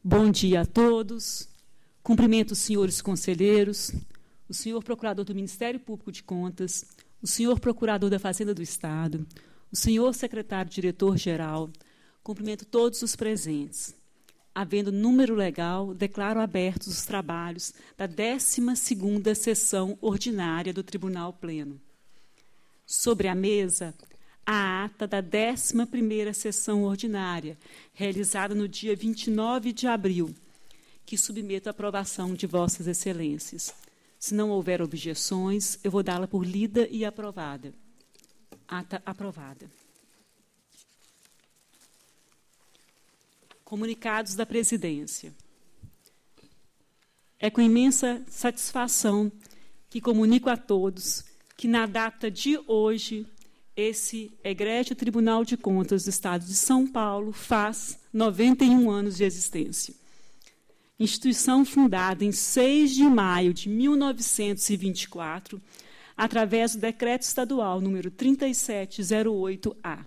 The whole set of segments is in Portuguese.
Bom dia a todos. Cumprimento os senhores conselheiros, o senhor procurador do Ministério Público de Contas, o senhor procurador da Fazenda do Estado, o senhor secretário-diretor-geral. Cumprimento todos os presentes. Havendo número legal, declaro abertos os trabalhos da 12ª sessão ordinária do Tribunal Pleno. Sobre a mesa, a ata da 11ª sessão ordinária, realizada no dia 29 de abril, que submeto à aprovação de Vossas Excelências. Se não houver objeções, eu vou dá-la por lida e aprovada. Ata aprovada. Comunicados da Presidência. É com imensa satisfação que comunico a todos que, na data de hoje, esse egrégio Tribunal de Contas do Estado de São Paulo faz 91 anos de existência. Instituição fundada em 6 de maio de 1924, através do Decreto Estadual número 3708-A.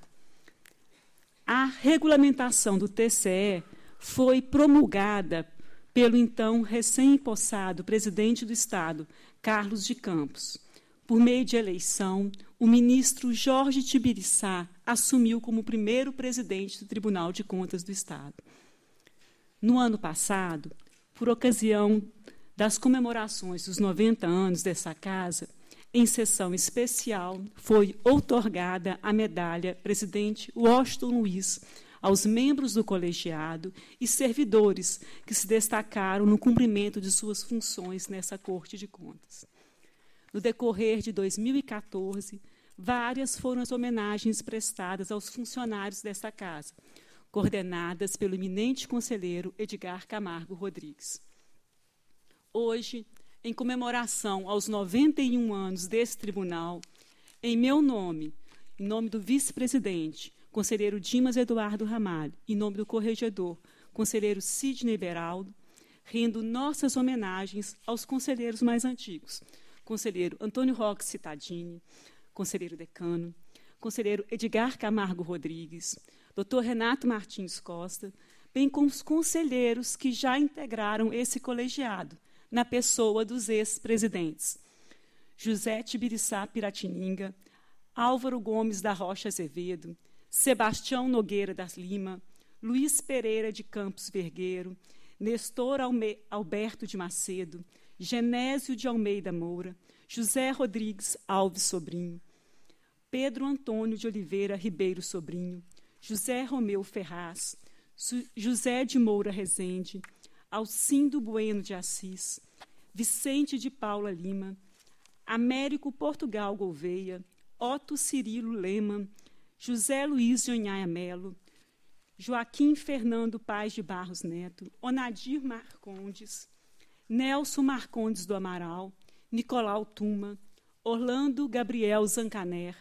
A regulamentação do TCE foi promulgada pelo então recém-empossado presidente do Estado, Carlos de Campos. Por meio de eleição, o ministro Jorge Tibiriçá assumiu como primeiro presidente do Tribunal de Contas do Estado. No ano passado, por ocasião das comemorações dos 90 anos dessa casa, em sessão especial, foi outorgada a medalha Presidente Washington Luiz aos membros do colegiado e servidores que se destacaram no cumprimento de suas funções nessa Corte de Contas. No decorrer de 2014, várias foram as homenagens prestadas aos funcionários desta casa, coordenadas pelo eminente conselheiro Edgar Camargo Rodrigues. Hoje, em comemoração aos 91 anos desse tribunal, em meu nome, em nome do vice-presidente, conselheiro Dimas Eduardo Ramalho, em nome do corregedor, conselheiro Sidney Beraldo, rendo nossas homenagens aos conselheiros mais antigos, conselheiro Antônio Roque Cittadini, conselheiro decano, conselheiro Edgar Camargo Rodrigues, doutor Renato Martins Costa, bem como os conselheiros que já integraram esse colegiado, na pessoa dos ex-presidentes: José Tibiriçá Piratininga, Álvaro Gomes da Rocha Azevedo, Sebastião Nogueira das Lima, Luiz Pereira de Campos Vergueiro, Nestor Alberto de Macedo, Genésio de Almeida Moura, José Rodrigues Alves Sobrinho, Pedro Antônio de Oliveira Ribeiro Sobrinho, José Romeu Ferraz, José de Moura Rezende, Alcindo Bueno de Assis, Vicente de Paula Lima, Américo Portugal Gouveia, Otto Cirilo Leman, José Luiz de Onhaia Melo, Joaquim Fernando Paz de Barros Neto, Onadir Marcondes, Nelson Marcondes do Amaral, Nicolau Tuma, Orlando Gabriel Zancaner,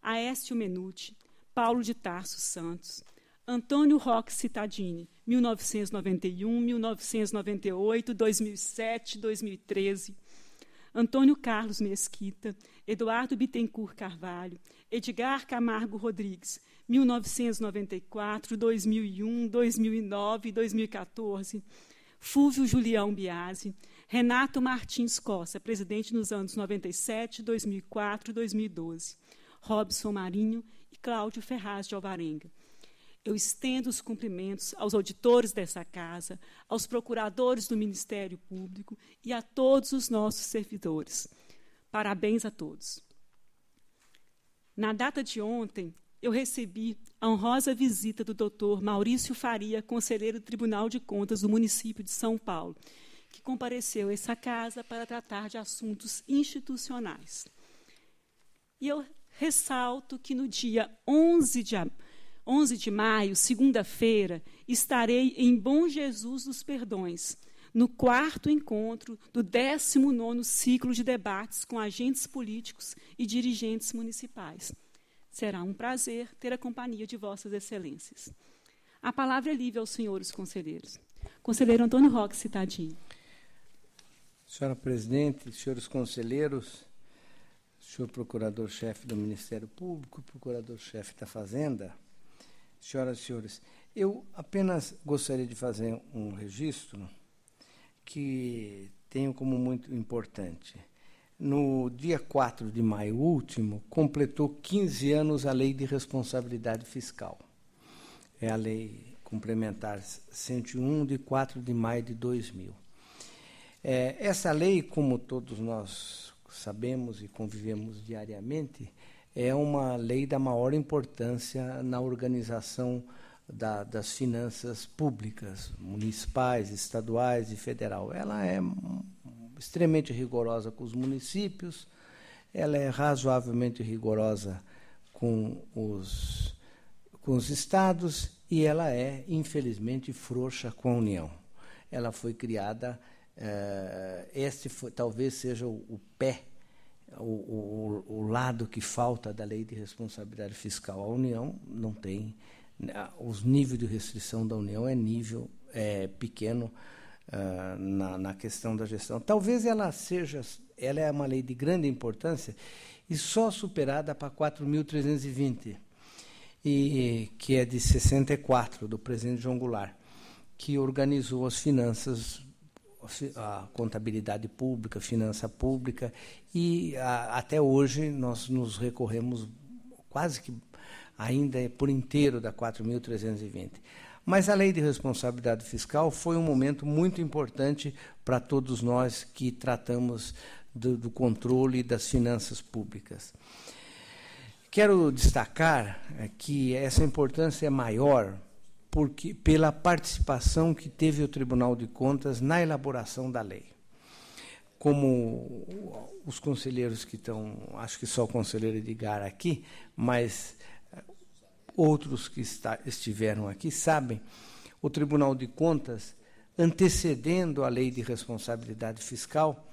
Aécio Menuti, Paulo de Tarso Santos, Antônio Roque Cittadini, 1991, 1998, 2007, 2013, Antônio Carlos Mesquita, Eduardo Bittencourt Carvalho, Edgar Camargo Rodrigues, 1994, 2001, 2009 e 2014, Fúvio Julião Biasi, Renato Martins Costa, presidente nos anos 97, 2004 e 2012, Robson Marinho e Cláudio Ferraz de Alvarenga. Eu estendo os cumprimentos aos auditores dessa casa, aos procuradores do Ministério Público e a todos os nossos servidores. Parabéns a todos. Na data de ontem, eu recebi a honrosa visita do Dr. Maurício Faria, conselheiro do Tribunal de Contas do município de São Paulo, que compareceu a essa casa para tratar de assuntos institucionais. E eu ressalto que no dia 11 de maio, segunda-feira, estarei em Bom Jesus dos Perdões, no 4º encontro do 19º ciclo de debates com agentes políticos e dirigentes municipais. Será um prazer ter a companhia de Vossas Excelências. A palavra é livre aos senhores conselheiros. Conselheiro Antônio Roque Cittadini. Senhora Presidente, senhores conselheiros, senhor Procurador-Chefe do Ministério Público, Procurador-Chefe da Fazenda, senhoras e senhores, Eu apenas gostaria de fazer um registro que tenho como muito importante. No dia 4 de maio último, completou 15 anos a Lei de Responsabilidade Fiscal. É a Lei Complementar 101, de 4 de maio de 2000. Essa lei, como todos nós sabemos e convivemos diariamente, é uma lei da maior importância na organização das finanças públicas, municipais, estaduais e federal. Ela é extremamente rigorosa com os municípios, ela é razoavelmente rigorosa com os estados e ela é, infelizmente, frouxa com a União. Ela foi criada, talvez seja o pé, o lado que falta da Lei de Responsabilidade Fiscal. A União não tem, os níveis de restrição da União é pequeno na questão da gestão. Talvez ela é uma lei de grande importância e só superada para 4.320, que é de 64, do presidente João Goulart, que organizou as finanças, a contabilidade pública, finança pública, e até hoje nós nos recorremos quase que ainda por inteiro da 4.320. Mas a Lei de Responsabilidade Fiscal foi um momento muito importante para todos nós que tratamos do controle das finanças públicas. Quero destacar que essa importância é maior pela participação que teve o Tribunal de Contas na elaboração da lei. Como os conselheiros que estão, acho que só o conselheiro Edgar aqui, mas outros que estiveram aqui sabem, o Tribunal de Contas, antecedendo a Lei de Responsabilidade Fiscal,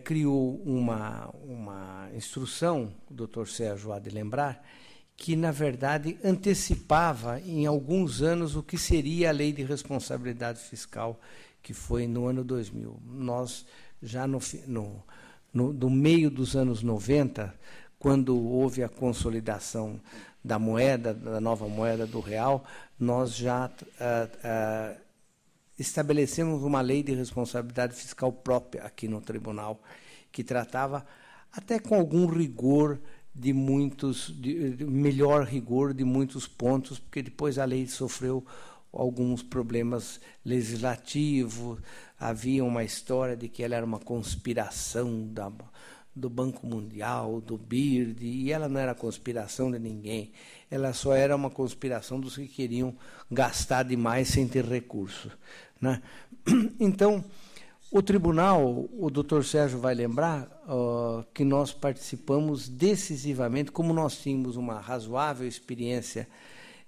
criou uma instrução, o doutor Sérgio há de lembrar, que, na verdade, antecipava em alguns anos o que seria a Lei de Responsabilidade Fiscal, que foi no ano 2000. Nós, já no meio dos anos 90, quando houve a consolidação da moeda, da nova moeda do real, nós já estabelecemos uma lei de responsabilidade fiscal própria aqui no tribunal, que tratava até com algum rigor melhor rigor de muitos pontos, porque depois a lei sofreu alguns problemas legislativos, havia uma história de que ela era uma conspiração do Banco Mundial, do BIRD, e ela não era conspiração de ninguém, ela só era uma conspiração dos que queriam gastar demais sem ter recurso, né? Então, o tribunal, o doutor Sérgio vai lembrar que nós participamos decisivamente, como nós tínhamos uma razoável experiência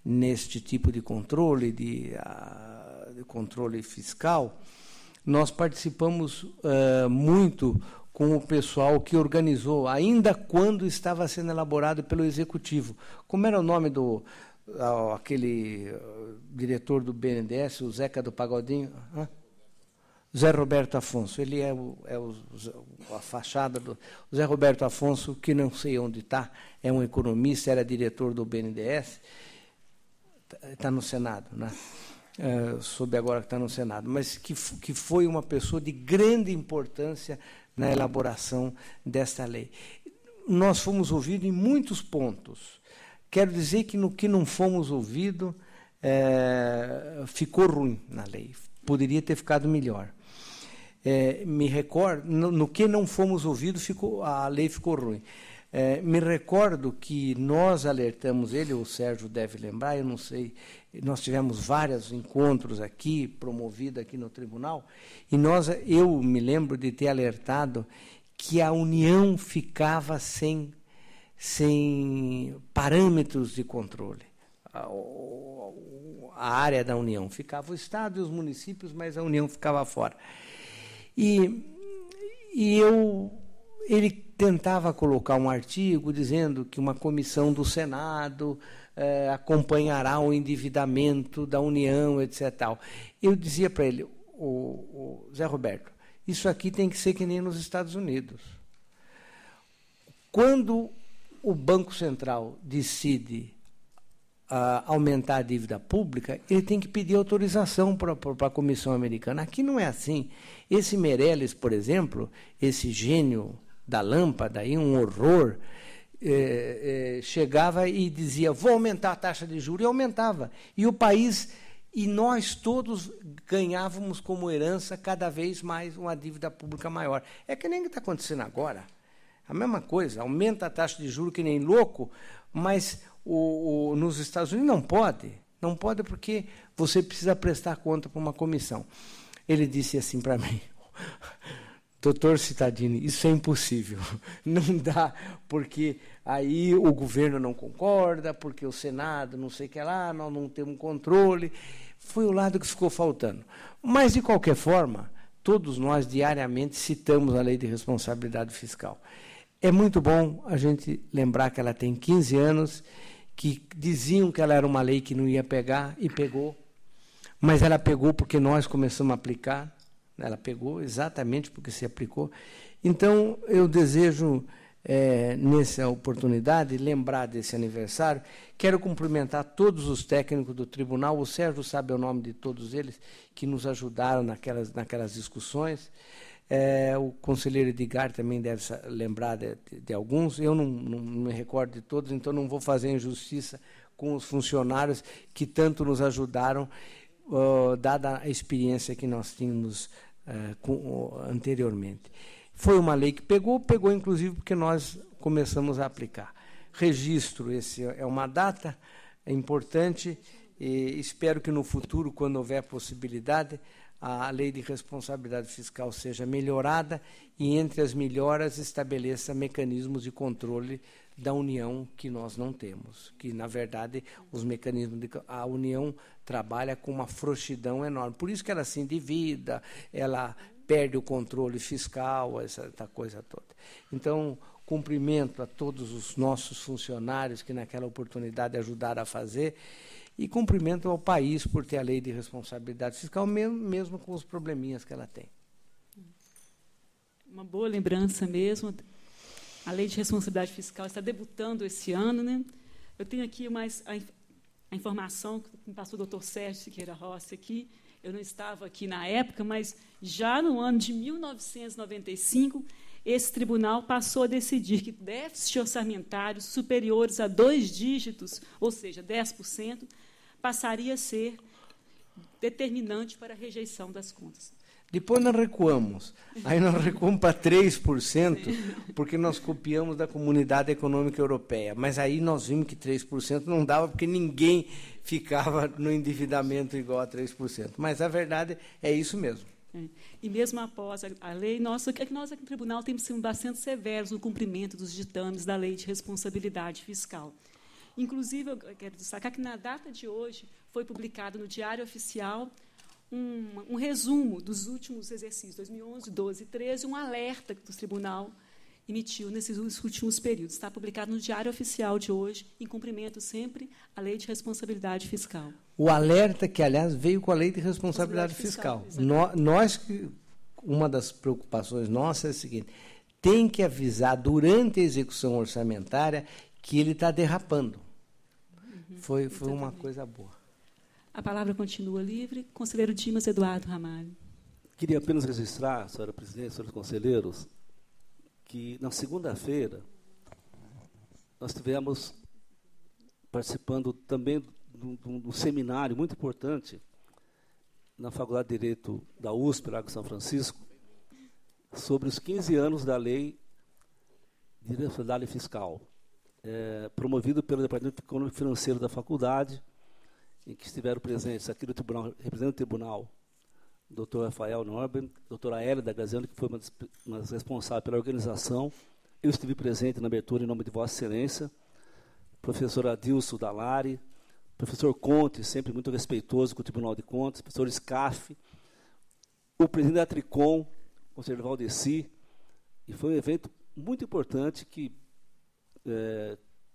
neste tipo de controle, de controle fiscal, nós participamos muito com o pessoal que organizou, ainda quando estava sendo elaborado pelo Executivo. Como era o nome aquele diretor do BNDES, o Zeca do Pagodinho? Zé Roberto Afonso. Ele é a fachada do Zé Roberto Afonso, que não sei onde está, é um economista, era diretor do BNDES, está no Senado, né? Soube agora que está no Senado, mas que foi uma pessoa de grande importância na elaboração desta lei. Nós fomos ouvidos em muitos pontos. Quero dizer que no que não fomos ouvidos, ficou ruim na lei. Poderia ter ficado melhor. Me recordo, no que não fomos ouvidos, a lei ficou ruim. Me recordo que nós alertamos ele, o Sérgio deve lembrar, eu não sei, nós tivemos vários encontros aqui, promovidos aqui no tribunal, e eu me lembro de ter alertado que a União ficava sem parâmetros de controle. A área da União ficava o Estado e os municípios, mas a União ficava fora. Ele tentava colocar um artigo dizendo que uma comissão do Senado acompanhará o endividamento da União, etc. Tal. Eu dizia para ele, o Zé Roberto, isso aqui tem que ser que nem nos Estados Unidos. Quando o Banco Central decide aumentar a dívida pública, ele tem que pedir autorização para a Comissão Americana. Aqui não é assim. Esse Meirelles, por exemplo, esse gênio da lâmpada, aí, um horror, chegava e dizia, vou aumentar a taxa de juros, e aumentava. E o país, e nós todos ganhávamos como herança cada vez mais uma dívida pública maior. É que nem o que está acontecendo agora. A mesma coisa, aumenta a taxa de juros que nem louco, mas nos Estados Unidos não pode. Não pode porque você precisa prestar conta para uma comissão. Ele disse assim para mim, doutor Cittadini, isso é impossível. Não dá, porque aí o governo não concorda, porque o Senado não sei o que lá, nós não temos controle. Foi o lado que ficou faltando. Mas, de qualquer forma, todos nós diariamente citamos a Lei de Responsabilidade Fiscal. É muito bom a gente lembrar que ela tem 15 anos, que diziam que ela era uma lei que não ia pegar, e pegou. Mas ela pegou porque nós começamos a aplicar. Ela pegou exatamente porque se aplicou. Então, eu desejo, nessa oportunidade, lembrar desse aniversário. Quero cumprimentar todos os técnicos do tribunal. O Sérgio sabe o nome de todos eles, que nos ajudaram naquelas discussões. O conselheiro Edgar também deve lembrar de alguns. Eu não me recordo de todos, então não vou fazer injustiça com os funcionários que tanto nos ajudaram, dada a experiência que nós tínhamos anteriormente. Foi uma lei que pegou inclusive porque nós começamos a aplicar. Registro, esse é uma data importante, e espero que no futuro, quando houver possibilidade, a lei de responsabilidade fiscal seja melhorada e, entre as melhoras, estabeleça mecanismos de controle da União que nós não temos, que, na verdade, os mecanismos a União trabalha com uma frouxidão enorme. Por isso que ela se endivida, ela perde o controle fiscal, essa coisa toda. Então, cumprimento a todos os nossos funcionários que, naquela oportunidade, ajudaram a fazer, e cumprimento ao país por ter a lei de responsabilidade fiscal, mesmo com os probleminhas que ela tem. Uma boa lembrança mesmo. A lei de responsabilidade fiscal está debutando esse ano, né? Eu tenho aqui mais a informação que me passou o doutor Sérgio Siqueira Rossi aqui. Eu não estava aqui na época, mas já no ano de 1995, esse tribunal passou a decidir que déficits orçamentários superiores a 2 dígitos, ou seja, 10%, passaria a ser determinante para a rejeição das contas. Depois nós recuamos. Aí nós recuamos para 3%, porque nós copiamos da Comunidade Econômica Europeia. Mas aí nós vimos que 3% não dava, porque ninguém ficava no endividamento igual a 3%. Mas a verdade é isso mesmo. E mesmo após a lei, nós aqui no tribunal temos sido bastante severos no cumprimento dos ditames da Lei de Responsabilidade Fiscal. Inclusive, eu quero destacar que, na data de hoje, foi publicado no Diário Oficial um resumo dos últimos exercícios, 2011, 12 e 13, um alerta que o tribunal emitiu nesses últimos períodos. Está publicado no Diário Oficial de hoje, em cumprimento sempre à Lei de Responsabilidade Fiscal. O alerta que, aliás, veio com a Lei de Responsabilidade Fiscal. Uma das preocupações nossas é a seguinte: tem que avisar durante a execução orçamentária que ele está derrapando. Foi uma coisa boa. A palavra continua livre. Conselheiro Dimas Eduardo Ramalho. Queria apenas registrar, senhora presidente, senhores conselheiros, que na segunda-feira nós tivemos participando também de um seminário muito importante na Faculdade de Direito da USP, lá de São Francisco, sobre os 15 anos da Lei de Responsabilidade Fiscal, promovido pelo Departamento Econômico e Financeiro da faculdade, em que estiveram presentes aqui no tribunal, representando o tribunal, o doutor Rafael Norben, a doutora Hélida Graziano, que foi uma das responsáveis pela organização. Eu estive presente na abertura em nome de Vossa Excelência, professor Adilson Dalari, professor Conte, sempre muito respeitoso com o Tribunal de Contas, professor Scaff, o presidente da Tricom, o conselheiro Valdeci, e foi um evento muito importante que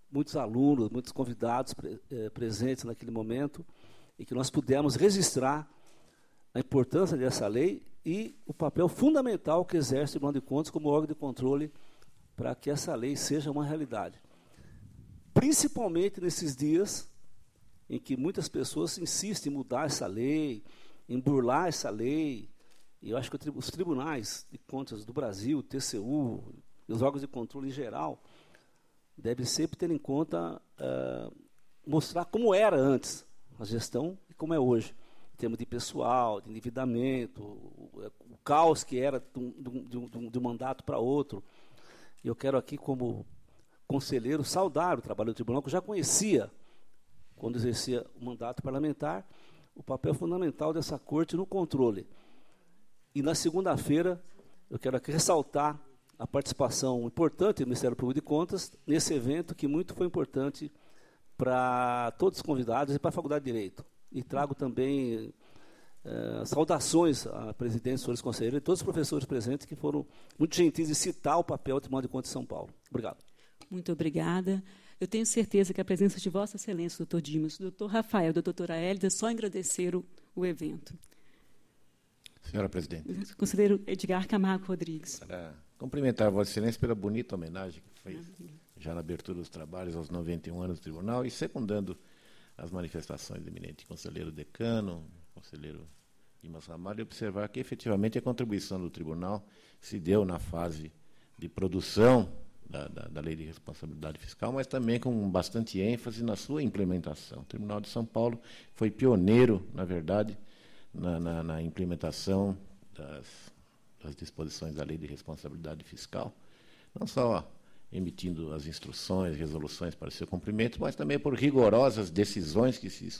muitos alunos, muitos convidados presentes naquele momento, e que nós pudemos registrar a importância dessa lei e o papel fundamental que exerce o Tribunal de Contas como órgão de controle para que essa lei seja uma realidade. Principalmente nesses dias em que muitas pessoas insistem em mudar essa lei, em burlar essa lei. E eu acho que os tribunais de contas do Brasil, o TCU, e os órgãos de controle em geral, devem sempre ter em conta mostrar como era antes a gestão e como é hoje, em termos de pessoal, de endividamento, o caos que era de um mandato para outro. E eu quero aqui, como conselheiro, saudar o trabalho do tribunal, que eu já conhecia, quando exercia o mandato parlamentar, o papel fundamental dessa corte no controle. E na segunda-feira, eu quero aqui ressaltar a participação importante do Ministério Público de Contas nesse evento, que muito foi importante para todos os convidados e para a Faculdade de Direito. E trago também saudações à presidente, senhores conselheiros e todos os professores presentes que foram muito gentis em citar o papel do Tribunal de Contas de São Paulo. Obrigado. Muito obrigada. Eu tenho certeza que a presença de Vossa Excelência, doutor Dimas, do doutor Rafael e da doutora Hélida, só engrandeceram o evento. Senhora presidente. Conselheiro Edgar Camargo Rodrigues. Para cumprimentar Vossa Excelência pela bonita homenagem que fez já na abertura dos trabalhos aos 91 anos do tribunal e secundando as manifestações do eminente conselheiro decano, conselheiro Dimas Ramalho, e observar que efetivamente a contribuição do tribunal se deu na fase de produção da Lei de Responsabilidade Fiscal, mas também com bastante ênfase na sua implementação. O Tribunal de São Paulo foi pioneiro, na verdade, na implementação das disposições da Lei de Responsabilidade Fiscal, não só emitindo as instruções, resoluções para o seu cumprimento, mas também por rigorosas decisões que se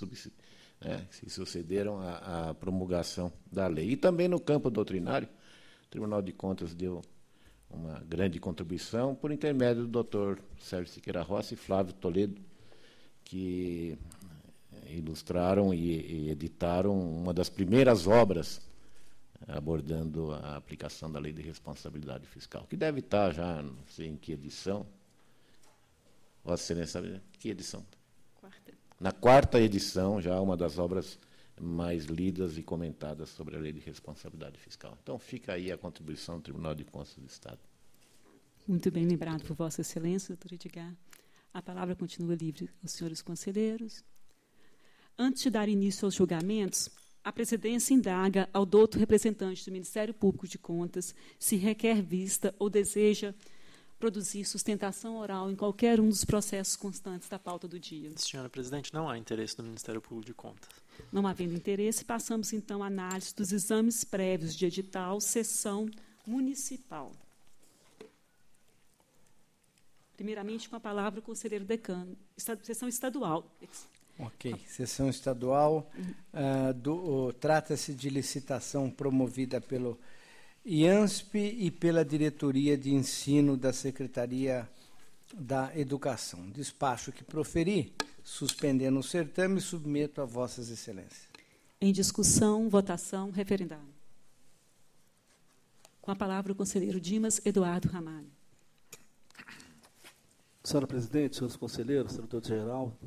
sucederam à promulgação da lei. E também no campo doutrinário, o Tribunal de Contas deu uma grande contribuição por intermédio do Dr. Sérgio Siqueira Rossi e Flávio Toledo, que ilustraram e editaram uma das primeiras obras abordando a aplicação da Lei de Responsabilidade Fiscal, que deve estar já, não sei em que edição. Vossa Excelência sabe que edição? Quarta. Na quarta edição, já uma das obras mais lidas e comentadas sobre a Lei de Responsabilidade Fiscal. Então, fica aí a contribuição do Tribunal de Contas do Estado. Muito bem lembrado por Vossa Excelência, doutor Edgar. A palavra continua livre aos senhores conselheiros. Antes de dar início aos julgamentos, a presidência indaga ao douto representante do Ministério Público de Contas se requer vista ou deseja produzir sustentação oral em qualquer um dos processos constantes da pauta do dia. Senhora presidente, não há interesse do Ministério Público de Contas. Não havendo interesse, passamos então à análise dos exames prévios de edital, sessão municipal. Primeiramente, com a palavra o conselheiro decano. Sessão estadual. Ok. Sessão estadual. Trata-se de licitação promovida pelo IANSP e pela Diretoria de Ensino da Secretaria da Educação. Despacho que proferi, suspendendo o certame, submeto a Vossas Excelências. Em discussão, votação, referendado. Com a palavra o conselheiro Dimas Eduardo Ramalho. Senhora presidente, senhores conselheiros, senhor doutor-geral,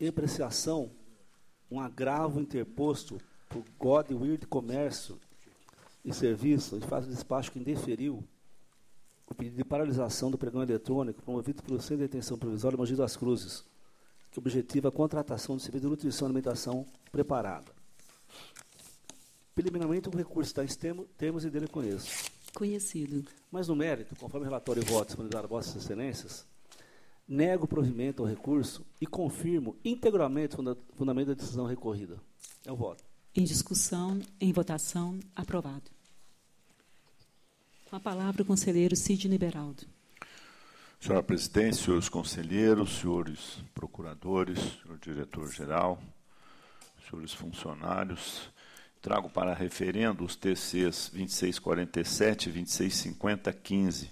em apreciação, um agravo interposto por Godwin de Comércio e Serviço, e faz o despacho que indeferiu o pedido de paralisação do pregão eletrônico promovido pelo Centro de Detenção Provisória Mogi das Cruzes, que objetiva a contratação de serviço de nutrição e alimentação preparada. Preliminarmente, o recurso está em termos e dele conheço. Conhecido. Mas, no mérito, conforme o relatório e voto disponibilizado a Vossas Excelências, nego o provimento ao recurso e confirmo integralmente o fundamento da decisão recorrida. É o voto. Em discussão, em votação, aprovado. Com a palavra o conselheiro Sidney Beraldo. Senhora presidente, senhores conselheiros, senhores procuradores, senhor diretor-geral, senhores funcionários, trago para referendo os TCs 2647 e 2650-15,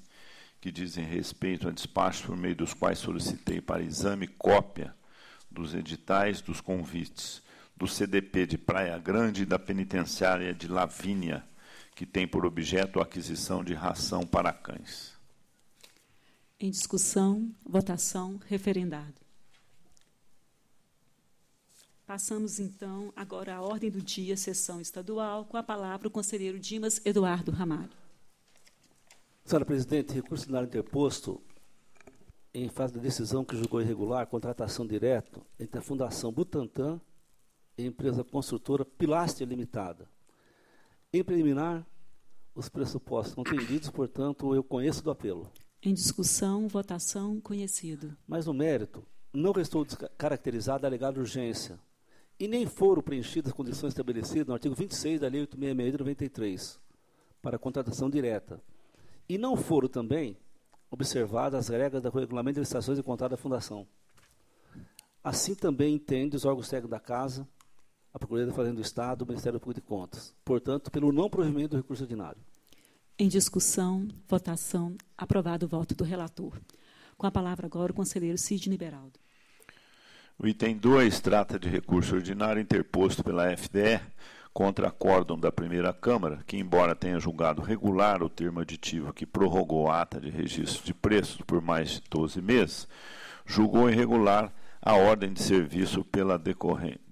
que dizem respeito a despachos por meio dos quais solicitei para exame cópia dos editais dos convites do CDP de Praia Grande e da penitenciária de Lavínia, que tem por objeto a aquisição de ração para cães. Em discussão, votação, referendado. Passamos, então, agora à ordem do dia, sessão estadual, com a palavra o conselheiro Dimas Eduardo Ramalho. Senhora presidente, recurso ordinário interposto em face da decisão que julgou irregular a contratação direta entre a Fundação Butantan e a empresa construtora Pilastre Limitada. Em preliminar, os pressupostos contendidos, portanto, eu conheço do apelo. Em discussão, votação, conhecido. Mas no mérito, não restou caracterizada a alegada urgência e nem foram preenchidas as condições estabelecidas no artigo 26 da Lei 866 de 93 para a contratação direta. E não foram também observadas as regras do regulamento de licitações e contrato da Fundação. Assim também entende os órgãos técnicos da Casa, a Procuradoria da Fazenda do Estado, o Ministério Público de Contas. Portanto, pelo não provimento do recurso ordinário. Em discussão, votação, aprovado o voto do relator. Com a palavra agora o conselheiro Sidney Beraldo. O item 2 trata de recurso ordinário interposto pela FDE contra acórdão da primeira Câmara, que, embora tenha julgado regular o termo aditivo que prorrogou a ata de registro de preços por mais de 12 meses, julgou irregular a ordem de serviço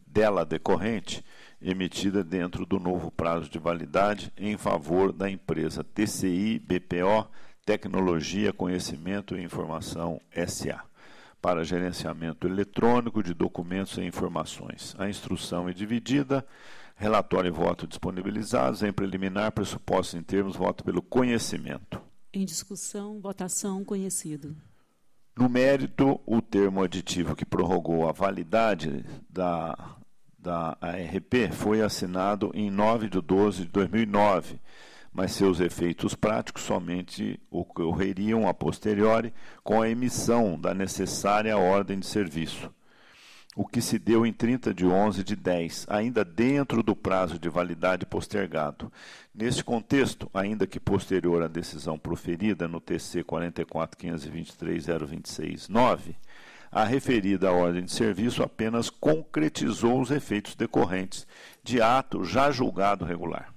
dela decorrente, emitida dentro do novo prazo de validade em favor da empresa TCI BPO Tecnologia, Conhecimento e Informação S.A., para gerenciamento eletrônico de documentos e informações. A instrução é dividida. Relatório e voto disponibilizados. Em preliminar, pressupostos em termos, voto pelo conhecimento. Em discussão, votação, conhecido. No mérito, o termo aditivo que prorrogou a validade da ARP foi assinado em 9 de 12 de 2009, mas seus efeitos práticos somente ocorreriam a posteriori com a emissão da necessária ordem de serviço, o que se deu em 30 de 11 de 10, ainda dentro do prazo de validade postergado. Neste contexto, ainda que posterior à decisão proferida no TC 44.523.026.9, a referida ordem de serviço apenas concretizou os efeitos decorrentes de ato já julgado regular.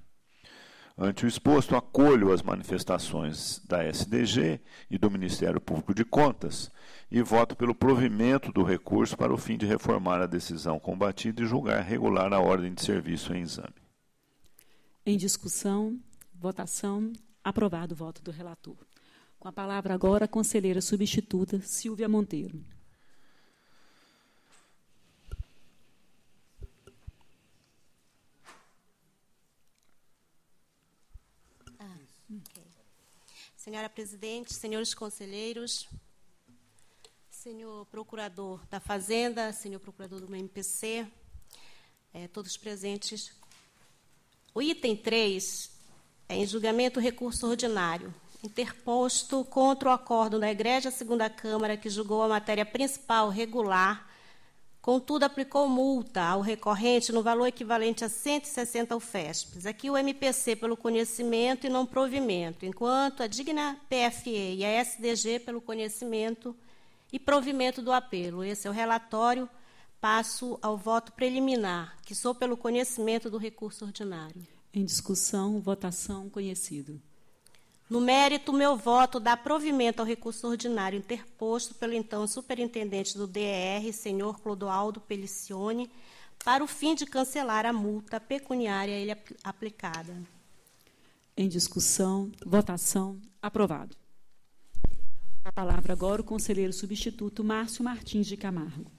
Ante o exposto, acolho as manifestações da SDG e do Ministério Público de Contas e voto pelo provimento do recurso para o fim de reformar a decisão combatida e julgar regular a ordem de serviço em exame. Em discussão, votação, aprovado o voto do relator. Com a palavra agora a conselheira substituta Silvia Monteiro. Senhora Presidente, senhores conselheiros, senhor Procurador da Fazenda, senhor Procurador do MPC, todos presentes. O item 3 é em julgamento recurso ordinário, interposto contra o acórdão da Egrégia Segunda Câmara, que julgou a matéria principal regular, contudo, aplicou multa ao recorrente no valor equivalente a 160 UFESPs. Aqui o MPC pelo conhecimento e não provimento, enquanto a digna PFE e a SDG pelo conhecimento e provimento do apelo. Esse é o relatório. Passo ao voto preliminar, que sou pelo conhecimento do recurso ordinário. Em discussão, votação, conhecido. No mérito, meu voto dá provimento ao recurso ordinário interposto pelo então superintendente do DER, senhor Clodoaldo Pelicione, para o fim de cancelar a multa pecuniária a ele aplicada. Em discussão, votação, aprovado. A palavra agora o conselheiro substituto Márcio Martins de Camargo.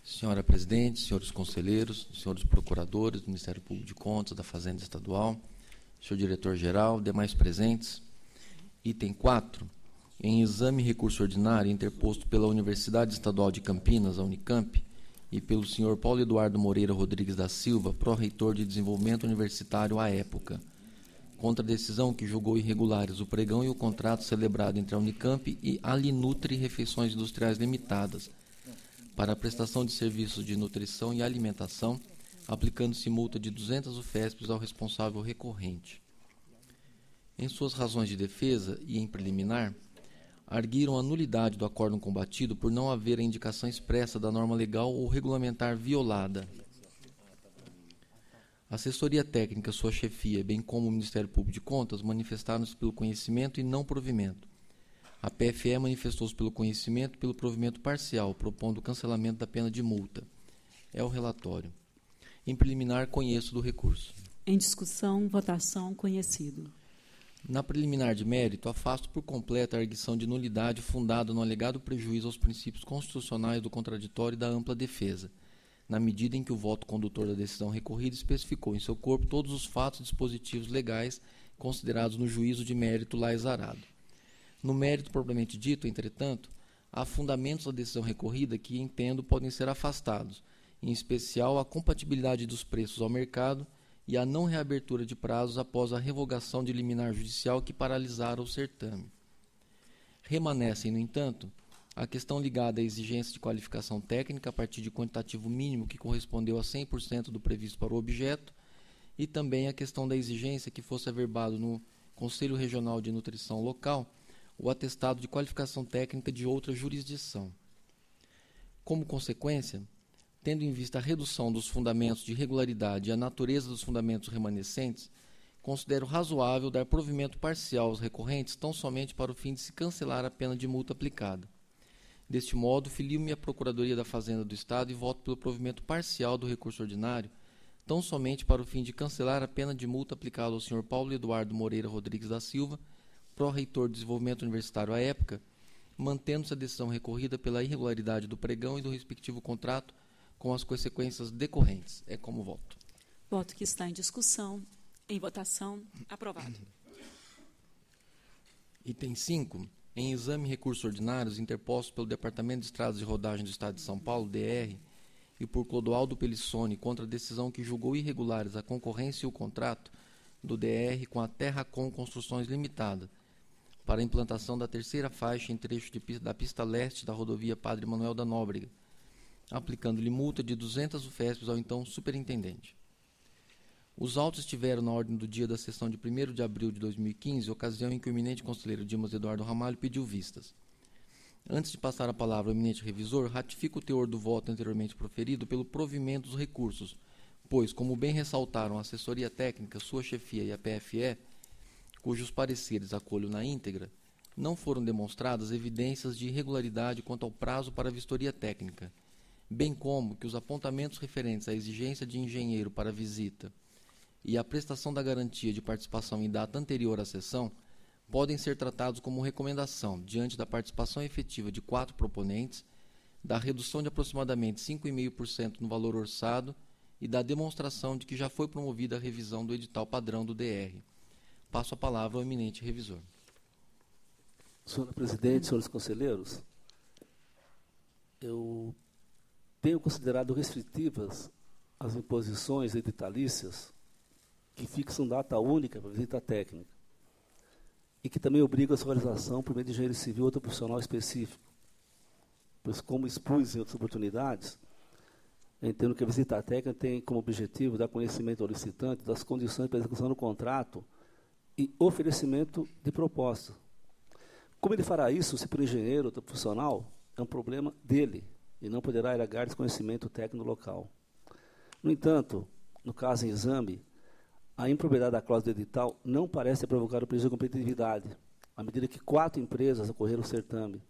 Senhora Presidente, senhores conselheiros, senhores procuradores do Ministério Público de Contas, da Fazenda Estadual, senhor diretor-geral, demais presentes. Item 4. Em exame recurso ordinário interposto pela Universidade Estadual de Campinas, a Unicamp, e pelo senhor Paulo Eduardo Moreira Rodrigues da Silva, pró-reitor de Desenvolvimento Universitário à época, contra a decisão que julgou irregulares o pregão e o contrato celebrado entre a Unicamp e a Linutri Refeições Industriais Limitadas, para a prestação de serviços de nutrição e alimentação, aplicando-se multa de 200 UFESPs ao responsável recorrente. Em suas razões de defesa e em preliminar, arguiram a nulidade do acórdão combatido por não haver a indicação expressa da norma legal ou regulamentar violada. A assessoria técnica, sua chefia, bem como o Ministério Público de Contas, manifestaram-se pelo conhecimento e não provimento. A PFE manifestou-se pelo conhecimento e pelo provimento parcial, propondo o cancelamento da pena de multa. É o relatório. Em preliminar, conheço do recurso. Em discussão, votação, conhecido. Na preliminar de mérito, afasto por completo a arguição de nulidade fundada no alegado prejuízo aos princípios constitucionais do contraditório e da ampla defesa, na medida em que o voto condutor da decisão recorrida especificou em seu corpo todos os fatos dispositivos legais considerados no juízo de mérito lá exarado. No mérito propriamente dito, entretanto, há fundamentos da decisão recorrida que, entendo, podem ser afastados, em especial a compatibilidade dos preços ao mercado e a não reabertura de prazos após a revogação de liminar judicial que paralisara o certame. Remanescem, no entanto, a questão ligada à exigência de qualificação técnica a partir de quantitativo mínimo que correspondeu a 100% do previsto para o objeto, e também a questão da exigência que fosse averbado no Conselho Regional de Nutrição Local o atestado de qualificação técnica de outra jurisdição. Como consequência, tendo em vista a redução dos fundamentos de irregularidade e a natureza dos fundamentos remanescentes, considero razoável dar provimento parcial aos recorrentes tão somente para o fim de se cancelar a pena de multa aplicada. Deste modo, filio-me à Procuradoria da Fazenda do Estado e voto pelo provimento parcial do recurso ordinário, tão somente para o fim de cancelar a pena de multa aplicada ao Sr. Paulo Eduardo Moreira Rodrigues da Silva, pró-reitor de Desenvolvimento Universitário à época, mantendo-se a decisão recorrida pela irregularidade do pregão e do respectivo contrato, com as consequências decorrentes. É como voto. Voto que está em discussão. Em votação. Aprovado. Item 5. Em exame recursos ordinários interpostos pelo Departamento de Estradas de Rodagem do Estado de São Paulo, DR, e por Clodoaldo Pelissoni contra a decisão que julgou irregulares a concorrência e o contrato do DR com a Terracom Construções Limitada para a implantação da terceira faixa em trecho da pista leste da rodovia Padre Manuel da Nóbrega, aplicando-lhe multa de 200 UFESPs ao então superintendente. Os autos estiveram na ordem do dia da sessão de 1º de abril de 2015, ocasião em que o eminente conselheiro Dimas Eduardo Ramalho pediu vistas. Antes de passar a palavra ao eminente revisor, ratifico o teor do voto anteriormente proferido pelo provimento dos recursos, pois, como bem ressaltaram a assessoria técnica, sua chefia e a PFE, cujos pareceres acolho na íntegra, não foram demonstradas evidências de irregularidade quanto ao prazo para a vistoria técnica, bem como que os apontamentos referentes à exigência de engenheiro para a visita e à prestação da garantia de participação em data anterior à sessão podem ser tratados como recomendação, diante da participação efetiva de 4 proponentes, da redução de aproximadamente 5,5% no valor orçado e da demonstração de que já foi promovida a revisão do edital padrão do DR. Passo a palavra ao eminente revisor. Senhora Presidente, senhores conselheiros, eu tenho considerado restritivas as imposições editalícias que fixam data única para visita técnica e que também obrigam a sua realização por meio de engenheiro civil ou outro profissional específico. Pois, como expus em outras oportunidades, eu entendo que a visita técnica tem como objetivo dar conhecimento ao licitante das condições para execução do contrato e oferecimento de proposta. Como ele fará isso, se por engenheiro ou outro profissional, é um problema dele, e não poderá alegar desconhecimento técnico local. No entanto, no caso em exame, a improbidade da cláusula do edital não parece ter provocado prejuízo de competitividade, à medida que 4 empresas ocorreram ao certame,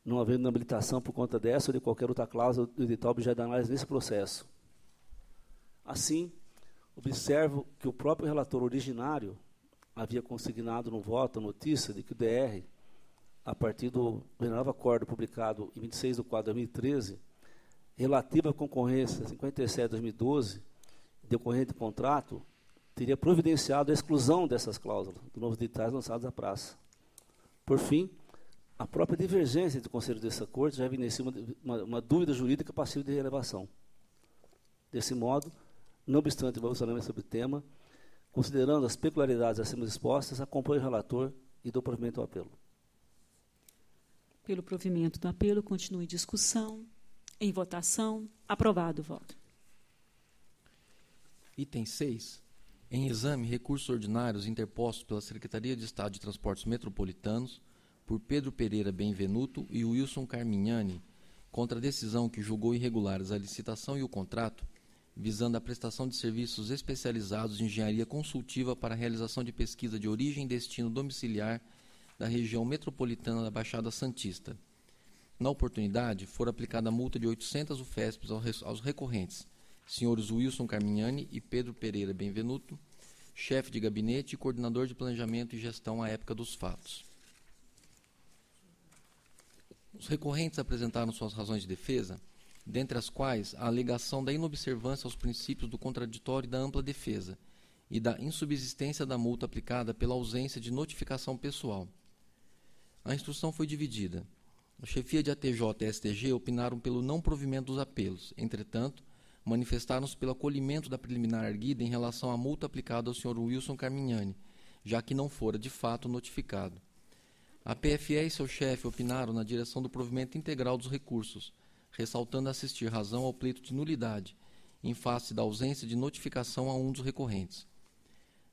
não havendo habilitação por conta dessa ou de qualquer outra cláusula do edital objeto de análise nesse processo. Assim, observo que o próprio relator originário havia consignado no voto a notícia de que o DR, a partir do novo acordo publicado em 26 de 4 de 2013, relativo à concorrência 57/2012, decorrente do contrato, teria providenciado a exclusão dessas cláusulas dos novos editais lançados à praça. Por fim, a própria divergência entre o Conselho dessa Corte já evidencia uma dúvida jurídica passível de relevação. Desse modo, não obstante o posicionamento sobre o tema, considerando as peculiaridades acima expostas, acompanho o relator e dou provimento ao apelo. Pelo provimento do apelo, continue discussão. Em votação. Aprovado o voto. Item 6. Em exame, recursos ordinários interpostos pela Secretaria de Estado de Transportes Metropolitanos, por Pedro Pereira Benvenuto e Wilson Carmignani, contra a decisão que julgou irregulares a licitação e o contrato, visando a prestação de serviços especializados de engenharia consultiva para a realização de pesquisa de origem e destino domiciliar da região metropolitana da Baixada Santista. Na oportunidade, fora aplicada a multa de 800 UFESPs aos recorrentes, senhores Wilson Carmignani e Pedro Pereira Benvenuto, chefe de gabinete e coordenador de planejamento e gestão à época dos fatos. Os recorrentes apresentaram suas razões de defesa, dentre as quais a alegação da inobservância aos princípios do contraditório e da ampla defesa, e da insubsistência da multa aplicada pela ausência de notificação pessoal. A instrução foi dividida. A chefia de ATJ e STG opinaram pelo não provimento dos apelos. Entretanto, manifestaram-se pelo acolhimento da preliminar erguida em relação à multa aplicada ao Sr. Wilson Carmignani, já que não fora de fato notificado. A PFE e seu chefe opinaram na direção do provimento integral dos recursos, ressaltando assistir razão ao pleito de nulidade, em face da ausência de notificação a um dos recorrentes.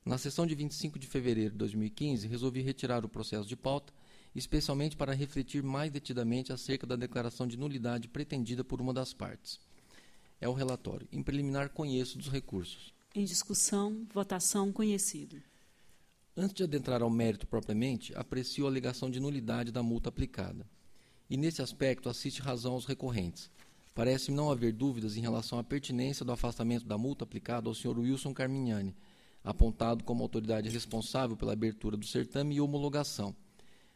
Na sessão de 25 de fevereiro de 2015, resolvi retirar o processo de pauta, especialmente para refletir mais detidamente acerca da declaração de nulidade pretendida por uma das partes. É o relatório. Em preliminar, conheço dos recursos. Em discussão, votação, conhecido. Antes de adentrar ao mérito propriamente, aprecio a alegação de nulidade da multa aplicada. E, nesse aspecto, assiste razão aos recorrentes. Parece-me não haver dúvidas em relação à pertinência do afastamento da multa aplicada ao Sr. Wilson Carmignani, apontado como autoridade responsável pela abertura do certame e homologação,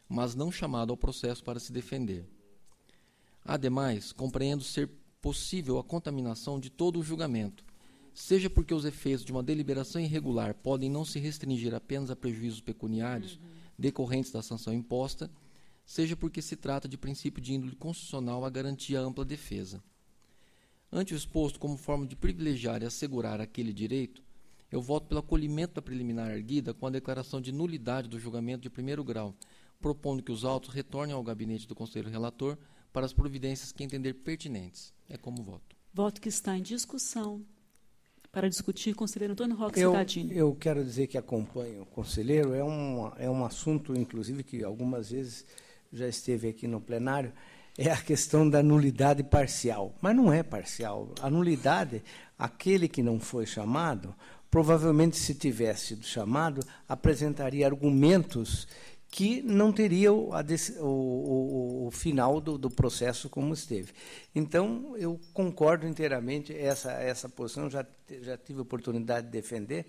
mas não chamado ao processo para se defender. Ademais, compreendo ser possível a contaminação de todo o julgamento, seja porque os efeitos de uma deliberação irregular podem não se restringir apenas a prejuízos pecuniários decorrentes da sanção imposta, seja porque se trata de princípio de índole constitucional a garantir a ampla defesa. Ante o exposto como forma de privilegiar e assegurar aquele direito, eu voto pelo acolhimento da preliminar erguida com a declaração de nulidade do julgamento de primeiro grau, propondo que os autos retornem ao gabinete do conselheiro relator para as providências que entender pertinentes. É como voto. Voto que está em discussão. Para discutir, conselheiro Antônio Roque Cittadini. Eu quero dizer que acompanho o conselheiro. É um assunto, inclusive, que algumas vezes já esteve aqui no plenário, é a questão da nulidade parcial. Mas não é parcial. A nulidade, aquele que não foi chamado, provavelmente, se tivesse sido chamado, apresentaria argumentos que não teria o final do processo como esteve. Então, eu concordo inteiramente, essa posição, já tive a oportunidade de defender,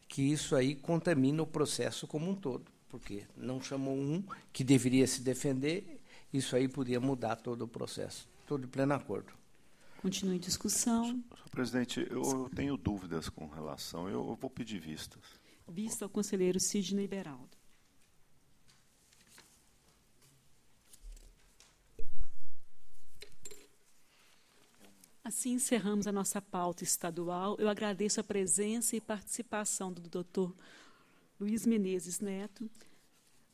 que isso aí contamina o processo como um todo, porque não chamou um que deveria se defender, isso aí podia mudar todo o processo. Estou de pleno acordo. Continue em discussão. Senhor presidente, eu tenho dúvidas com relação, eu vou pedir vistas. Vista ao conselheiro Sidney Beraldo. Assim encerramos a nossa pauta estadual. Eu agradeço a presença e participação do Dr. Luiz Menezes Neto,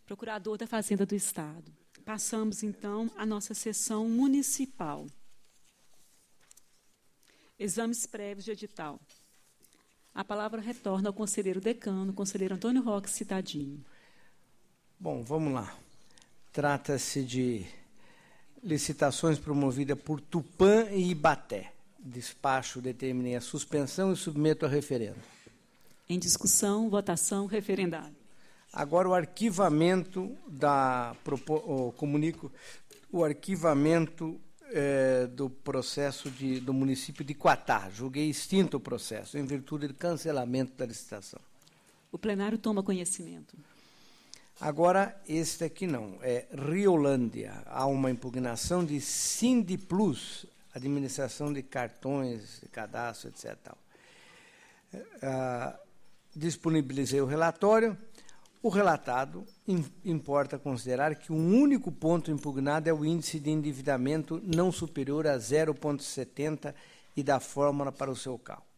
procurador da Fazenda do Estado. Passamos, então, à nossa sessão municipal. Exames prévios de edital. A palavra retorna ao conselheiro decano, conselheiro Antônio Roque Cittadini. Bom, vamos lá. Trata-se de licitações promovidas por Tupã e Ibaté. Despacho, determinei a suspensão e submeto a referendo. Em discussão, votação, referendário. Agora o arquivamento comunico o arquivamento do processo do município de Quatá. Julguei extinto o processo, em virtude do cancelamento da licitação. O plenário toma conhecimento. Agora, este aqui não, é Riolândia. Há uma impugnação de Sindiplus, administração de cartões, de cadastro, etc. Disponibilizei o relatório. O relatado importa considerar que um único ponto impugnado é o índice de endividamento não superior a 0,70 e da fórmula para o seu cálculo.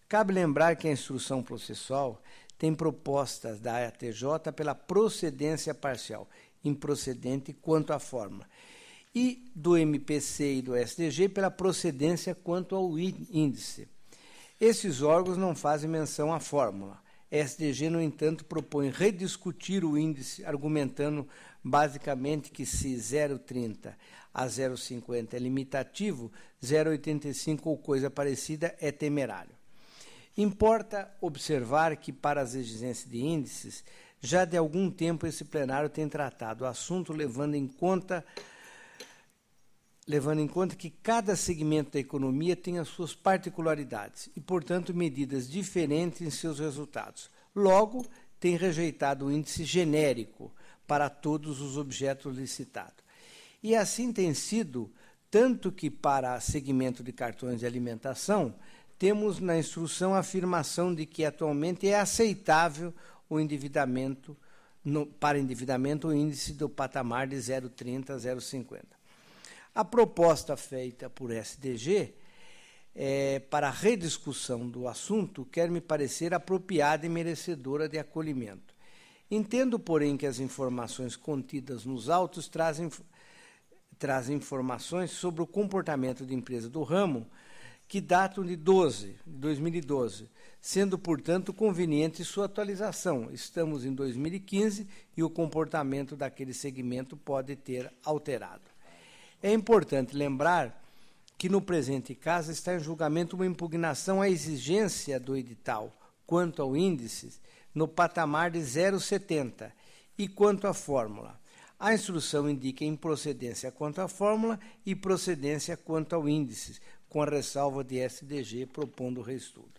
Cabe lembrar que a instrução processual tem propostas da ATJ pela procedência parcial, improcedente quanto à fórmula, e do MPC e do STG pela procedência quanto ao índice. Esses órgãos não fazem menção à fórmula. SDG, no entanto, propõe rediscutir o índice, argumentando basicamente que se 0,30 a 0,50 é limitativo, 0,85 ou coisa parecida é temerário. Importa observar que, para as exigências de índices, já de algum tempo esse plenário tem tratado o assunto levando em conta que cada segmento da economia tem as suas particularidades e, portanto, medidas diferentes em seus resultados. Logo, tem rejeitado o índice genérico para todos os objetos licitados. E assim tem sido, tanto que para segmento de cartões de alimentação, temos na instrução a afirmação de que atualmente é aceitável o endividamento, para endividamento, o índice do patamar de 0,30 a 0,50. A proposta feita por SDG para a rediscussão do assunto quer me parecer apropriada e merecedora de acolhimento. Entendo, porém, que as informações contidas nos autos trazem informações sobre o comportamento de empresa do ramo que datam de 2012, sendo, portanto, conveniente sua atualização. Estamos em 2015 e o comportamento daquele segmento pode ter alterado. É importante lembrar que, no presente caso, está em julgamento uma impugnação à exigência do edital quanto ao índice no patamar de 0,70 e quanto à fórmula. A instrução indica improcedência quanto à fórmula e procedência quanto ao índice, com a ressalva de SDG propondo o reestudo.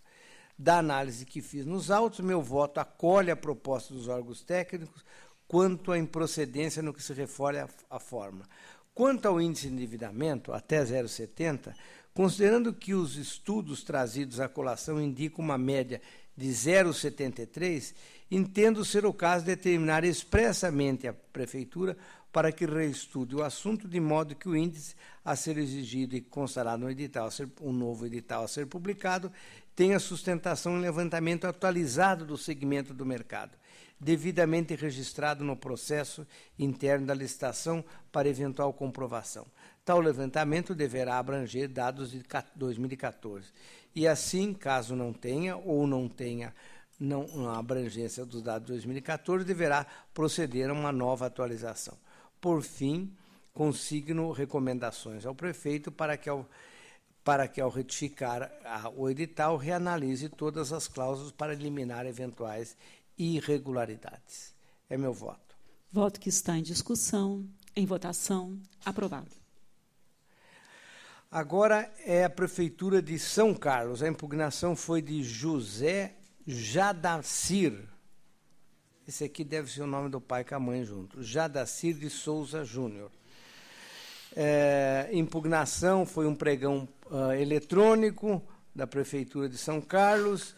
Da análise que fiz nos autos, meu voto acolhe a proposta dos órgãos técnicos quanto à improcedência no que se refere à fórmula. Quanto ao índice de endividamento, até 0,70, considerando que os estudos trazidos à colação indicam uma média de 0,73, entendo ser o caso de determinar expressamente a Prefeitura para que reestude o assunto, de modo que o índice a ser exigido e constará no edital, um novo edital a ser publicado, tenha sustentação em levantamento atualizado do segmento do mercado, devidamente registrado no processo interno da licitação para eventual comprovação. Tal levantamento deverá abranger dados de 2014. E assim, caso não tenha ou não tenha a abrangência dos dados de 2014, deverá proceder a uma nova atualização. Por fim, consigno recomendações ao prefeito para que ao retificar o edital, reanalise todas as cláusulas para eliminar eventuais irregularidades. É meu voto. Voto que está em discussão, em votação, aprovado. Agora é a Prefeitura de São Carlos. A impugnação foi de José Jadacir. Esse aqui deve ser o nome do pai com a mãe junto. Jadacir de Souza Júnior. Impugnação foi um pregão eletrônico da Prefeitura de São Carlos,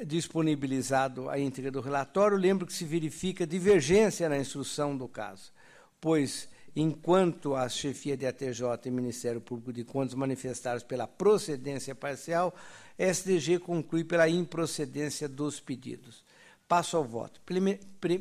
disponibilizado a íntegra do relatório. Lembro que se verifica divergência na instrução do caso, pois, enquanto a chefia de ATJ e Ministério Público de Contas manifestaram pela procedência parcial, SDG conclui pela improcedência dos pedidos. Passo ao voto.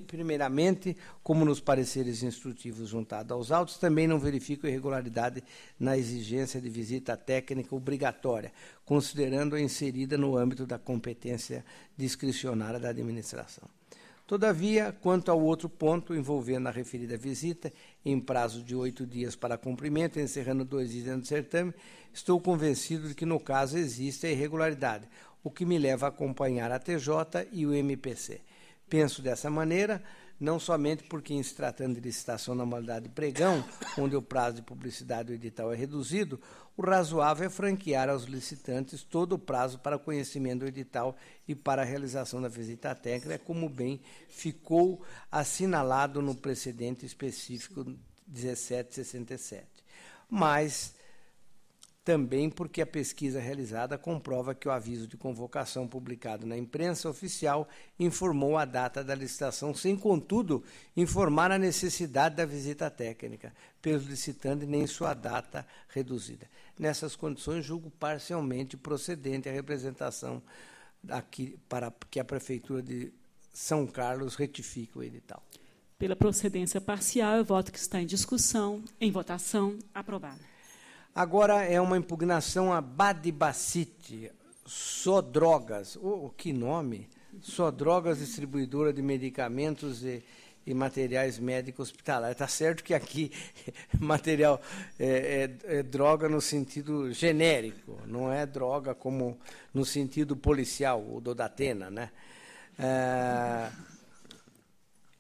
Primeiramente, como nos pareceres instrutivos juntados aos autos, também não verifico irregularidade na exigência de visita técnica obrigatória, considerando-a inserida no âmbito da competência discricionária da administração. Todavia, quanto ao outro ponto, envolvendo a referida visita, em prazo de 8 dias para cumprimento, encerrando 2 dias dentro do certame, estou convencido de que, no caso, existe a irregularidade, o que me leva a acompanhar a TJ e o MPC. Penso dessa maneira, não somente porque, em se tratando de licitação na modalidade de pregão, onde o prazo de publicidade do edital é reduzido, o razoável é franquear aos licitantes todo o prazo para conhecimento do edital e para a realização da visita técnica, como bem ficou assinalado no precedente específico 1767. Mas também porque a pesquisa realizada comprova que o aviso de convocação publicado na imprensa oficial informou a data da licitação, sem, contudo, informar a necessidade da visita técnica pelos licitantes nem sua data reduzida. Nessas condições, julgo parcialmente procedente a representação aqui para que a Prefeitura de São Carlos retifique o edital. Pela procedência parcial, eu voto que está em discussão, em votação, aprovado. Agora é uma impugnação a Badibacite, Sodrogas. Que nome! Sodrogas, distribuidora de medicamentos e materiais médicos hospitalares. Está certo que aqui material é droga no sentido genérico, não é droga como no sentido policial, o do Datena, né?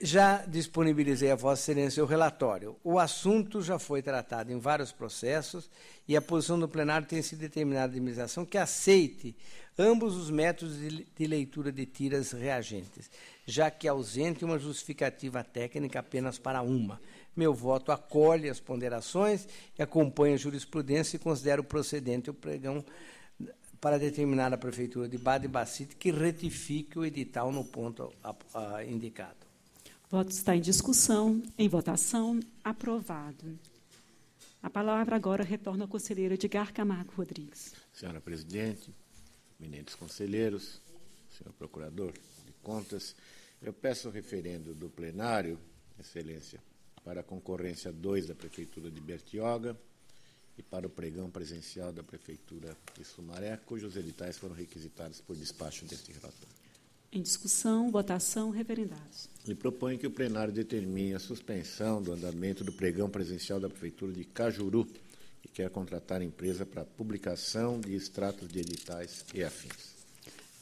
Já disponibilizei a Vossa Excelência o relatório. O assunto já foi tratado em vários processos e a posição do plenário tem sido determinada de administração que aceite ambos os métodos de leitura de tiras reagentes, já que é ausente uma justificativa técnica apenas para uma. Meu voto acolhe as ponderações e acompanha a jurisprudência e considero procedente o pregão para determinar a Prefeitura de Bade Bacite que retifique o edital no ponto indicado. O voto está em discussão. Em votação, aprovado. A palavra agora retorna ao conselheiro Edgar Camargo Rodrigues. Senhora Presidente, eminentes conselheiros, senhor Procurador de Contas, eu peço o referendo do plenário, Excelência, para a concorrência 2 da Prefeitura de Bertioga e para o pregão presencial da Prefeitura de Sumaré, cujos editais foram requisitados por despacho deste relatório. Em discussão, votação, referendados. Lhe proponho que o plenário determine a suspensão do andamento do pregão presencial da Prefeitura de Cajuru, que quer contratar a empresa para publicação de extratos de editais e afins.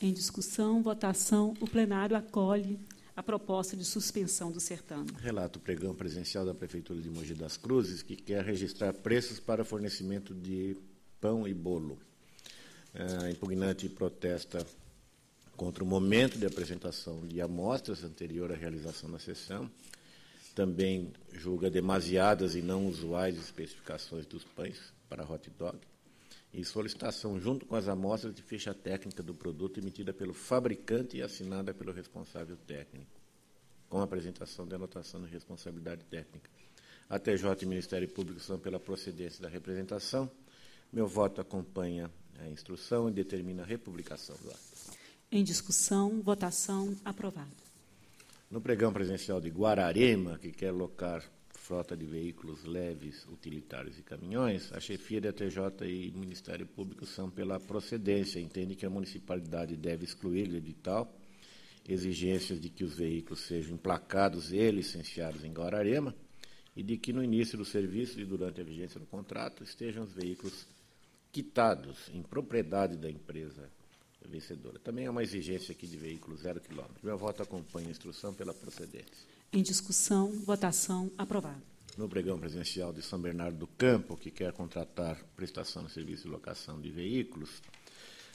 Em discussão, votação, o plenário acolhe a proposta de suspensão do certame. Relato o pregão presencial da Prefeitura de Mogi das Cruzes, que quer registrar preços para fornecimento de pão e bolo. A impugnante protesta contra o momento de apresentação de amostras anterior à realização da sessão. Também julga demasiadas e não usuais especificações dos pães para hot dog. E solicitação junto com as amostras de ficha técnica do produto emitida pelo fabricante e assinada pelo responsável técnico, com apresentação de anotação de responsabilidade técnica. A TJ e o Ministério Público são pela procedência da representação. Meu voto acompanha a instrução e determina a republicação do ato. Em discussão, votação, aprovado. No pregão presencial de Guararema, que quer locar frota de veículos leves, utilitários e caminhões, a chefia da TJ e o Ministério Público são pela procedência, entende que a municipalidade deve excluir do edital exigências de que os veículos sejam emplacados e licenciados em Guararema e de que no início do serviço e durante a vigência do contrato estejam os veículos quitados em propriedade da empresa vencedora. Também é uma exigência aqui de veículo 0 km. Meu voto acompanha a instrução pela procedência. Em discussão, votação, aprovado. No pregão presencial de São Bernardo do Campo, que quer contratar prestação de serviço de locação de veículos,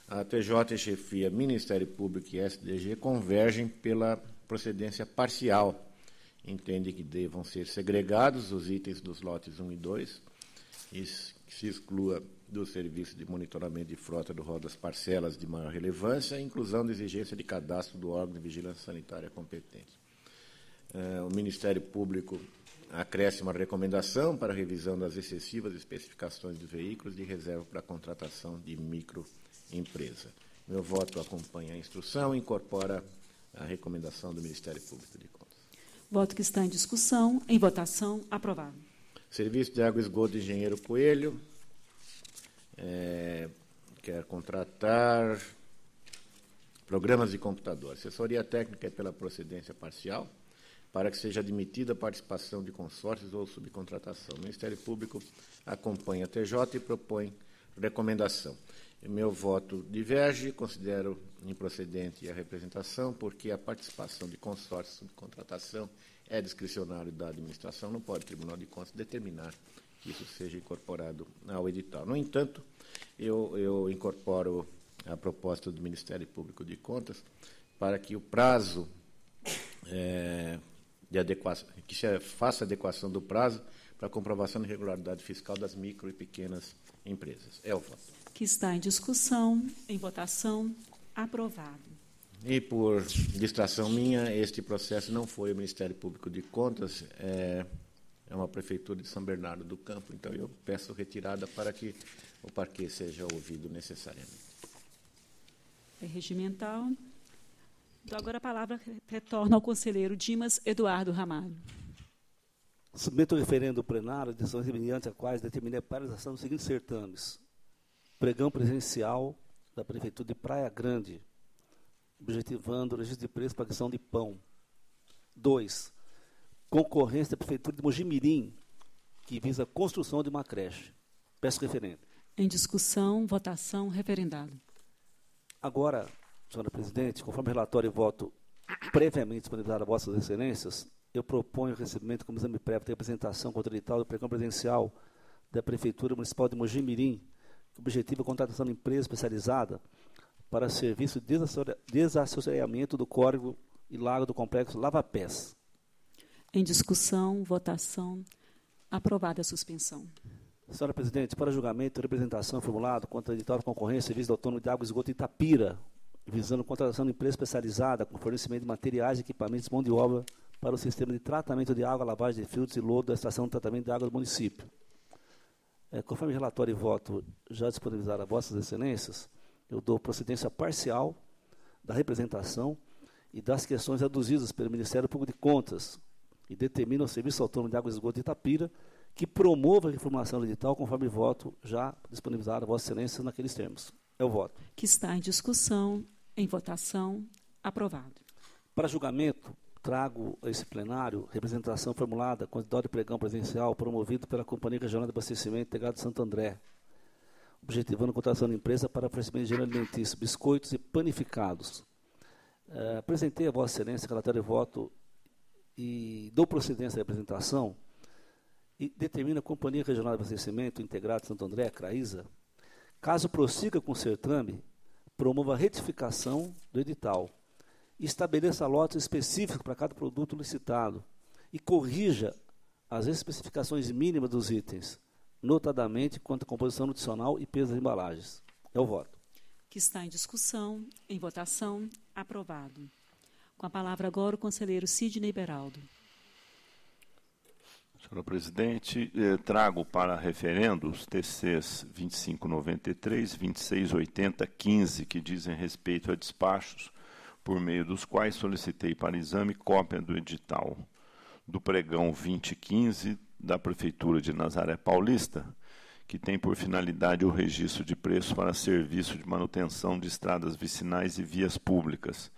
a TJ, chefia, Ministério Público e SDG convergem pela procedência parcial. Entende que devam ser segregados os itens dos lotes 1 e 2 e que se exclua do serviço de monitoramento de frota do rol das parcelas de maior relevância, a inclusão da exigência de cadastro do órgão de vigilância sanitária competente. O Ministério Público acresce uma recomendação para a revisão das excessivas especificações dos veículos de reserva para a contratação de microempresa. Meu voto acompanha a instrução e incorpora a recomendação do Ministério Público de Contas. Voto que está em discussão. Em votação, aprovado. Serviço de Água e Esgoto, Engenheiro Coelho, quer contratar programas de computador. Assessoria técnica é pela procedência parcial, para que seja admitida a participação de consórcios ou subcontratação. O Ministério Público acompanha a TJ e propõe recomendação. Meu voto diverge, considero improcedente a representação, porque a participação de consórcios e subcontratação é discricionário da administração, não pode o Tribunal de Contas determinar que isso seja incorporado ao edital. No entanto, eu incorporo a proposta do Ministério Público de Contas para que o prazo de adequação, que se faça a adequação do prazo para a comprovação de regularidade fiscal das micro e pequenas empresas. É o voto. Que está em discussão, em votação, aprovado. E por distração minha, este processo não foi o Ministério Público de Contas, é uma prefeitura de São Bernardo do Campo, então eu peço retirada para que o parquê seja ouvido necessariamente. É regimental. Então, agora a palavra retorna ao conselheiro Dimas Eduardo Ramalho. Submeto o referendo plenário, decisões mediante a quais determinei a paralisação dos seguintes certames. Pregão presencial da Prefeitura de Praia Grande, objetivando o registro de preço para aquisição de pão. 2. Concorrência da Prefeitura de Mojimirim, que visa a construção de uma creche. Peço referendo. Em discussão, votação, referendado. Agora, senhora presidente, conforme relatório e voto previamente disponibilizado a Vossas Excelências, eu proponho o recebimento como exame prévio de representação contra o edital do pregão presidencial da Prefeitura Municipal de Mogi-mirim, que objetiva a contratação de empresa especializada para serviço de desassoreamento do córrego e lago do complexo Lava Pés. Em discussão, votação, aprovada a suspensão. Senhora Presidente, para julgamento e representação formulado contra o edital de concorrência Serviço Autônomo de Água e Esgoto Itapira, visando contratação de empresa especializada com fornecimento de materiais, equipamentos e mão de obra para o sistema de tratamento de água, lavagem de filtros e lodo da estação de tratamento de água do município. Conforme relatório e voto já disponibilizado a Vossas Excelências, eu dou procedência parcial da representação e das questões aduzidas pelo Ministério Público de Contas e determino ao Serviço Autônomo de Água e Esgoto de Itapira que promova a reformulação do edital conforme voto já disponibilizado a Vossas Excelências naqueles termos. É o voto. Que está em discussão, em votação, aprovado. Para julgamento, trago a esse plenário representação formulada com o edital de pregão presidencial promovido pela Companhia Regional de Abastecimento Integrado de Santo André, objetivando a contratação de empresa para oferecimento de gênero alimentício, biscoitos e panificados. Apresentei a Vossa Excelência relatório de voto e dou procedência à representação e determina a Companhia Regional de Abastecimento Integrado de Santo André, CRAISA, caso prossiga com o certame, promova a retificação do edital, estabeleça lotes específicos para cada produto licitado e corrija as especificações mínimas dos itens, notadamente quanto à composição nutricional e peso das embalagens. É o voto. Que está em discussão, em votação, aprovado. Com a palavra agora o conselheiro Sidney Beraldo. Senhora Presidente, trago para referendo os TCs 2593, 2680, 15, que dizem respeito a despachos, por meio dos quais solicitei para exame cópia do edital do pregão 2015 da Prefeitura de Nazaré Paulista, que tem por finalidade o registro de preços para serviço de manutenção de estradas vicinais e vias públicas,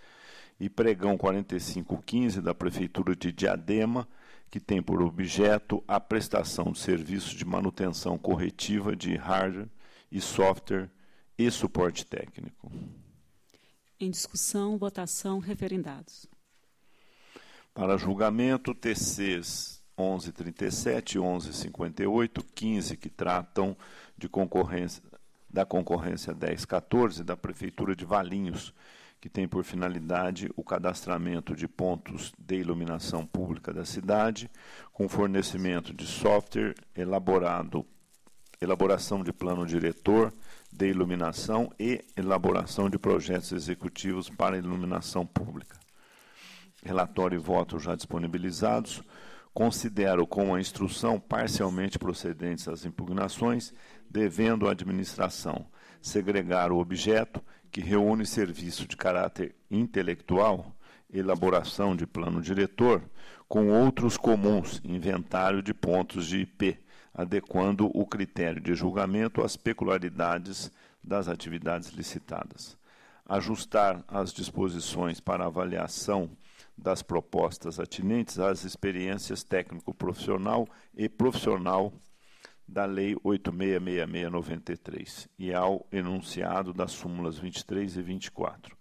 e pregão 4515 da Prefeitura de Diadema, que tem por objeto a prestação de serviços de manutenção corretiva de hardware e software e suporte técnico. Em discussão, votação, referendados. Para julgamento, TCs 1137 e 1158, 15, que tratam de da concorrência 1014 da Prefeitura de Valinhos, que tem por finalidade o cadastramento de pontos de iluminação pública da cidade, com fornecimento de software, elaboração de plano diretor de iluminação e elaboração de projetos executivos para iluminação pública. Relatório e voto já disponibilizados. Considero com a instrução parcialmente procedentes as impugnações, devendo a administração segregar o objeto que reúne serviço de caráter intelectual, elaboração de plano diretor, com outros comuns, inventário de pontos de IP, adequando o critério de julgamento às peculiaridades das atividades licitadas. Ajustar as disposições para avaliação das propostas atinentes às experiências técnico-profissional e profissional da Lei 8666/93 e ao enunciado das súmulas 23 e 24,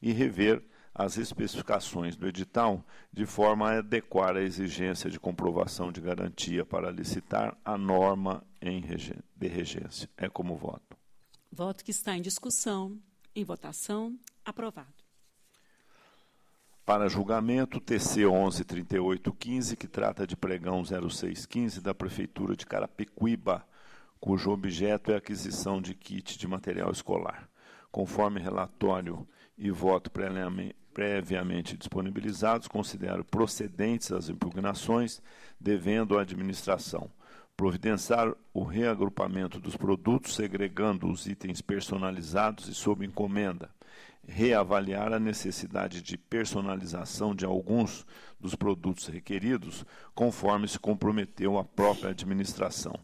e rever as especificações do edital de forma a adequar a exigência de comprovação de garantia para licitar a norma de regência. É como voto. Voto que está em discussão, em votação, aprovado. Para julgamento, TC 113815, que trata de pregão 0615 da Prefeitura de Carapicuíba, cujo objeto é a aquisição de kit de material escolar. Conforme relatório e voto previamente disponibilizados, considero procedentes as impugnações, devendo a administração providenciar o reagrupamento dos produtos, segregando os itens personalizados e sob encomenda, reavaliar a necessidade de personalização de alguns dos produtos requeridos, conforme se comprometeu a própria administração,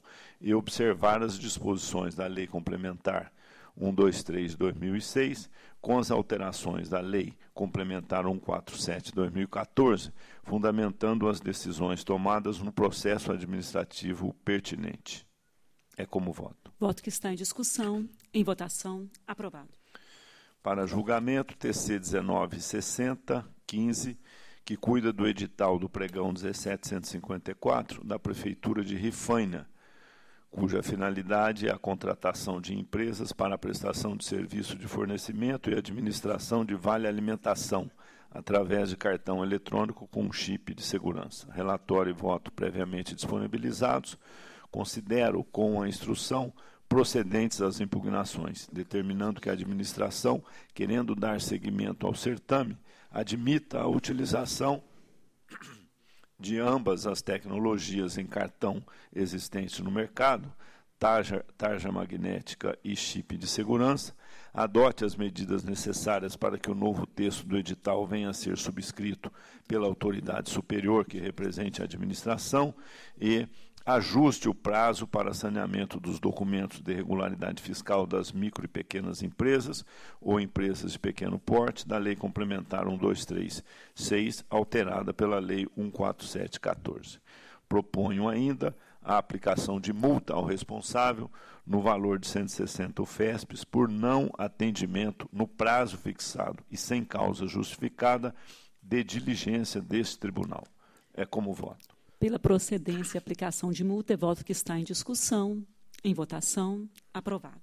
e observar as disposições da Lei Complementar 123/2006, com as alterações da Lei Complementar 147/2014, fundamentando as decisões tomadas no processo administrativo pertinente. É como voto. Voto que está em discussão, em votação, aprovado. Para julgamento, TC 1960, 15, que cuida do edital do pregão 1754 da Prefeitura de Rifaina, cuja finalidade é a contratação de empresas para a prestação de serviço de fornecimento e administração de vale alimentação, através de cartão eletrônico com chip de segurança. Relatório e voto previamente disponibilizados. Considero, com a instrução, procedentes as impugnações, determinando que a administração, querendo dar seguimento ao certame, admita a utilização de ambas as tecnologias em cartão existentes no mercado, tarja magnética e chip de segurança, adote as medidas necessárias para que o novo texto do edital venha a ser subscrito pela autoridade superior que represente a administração e ajuste o prazo para saneamento dos documentos de regularidade fiscal das micro e pequenas empresas ou empresas de pequeno porte da Lei Complementar 1236, alterada pela Lei 14714. Proponho ainda a aplicação de multa ao responsável no valor de 160 UFESPs por não atendimento no prazo fixado e sem causa justificada de diligência deste tribunal. É como voto. Pela procedência e aplicação de multa, é voto que está em discussão, em votação, aprovado.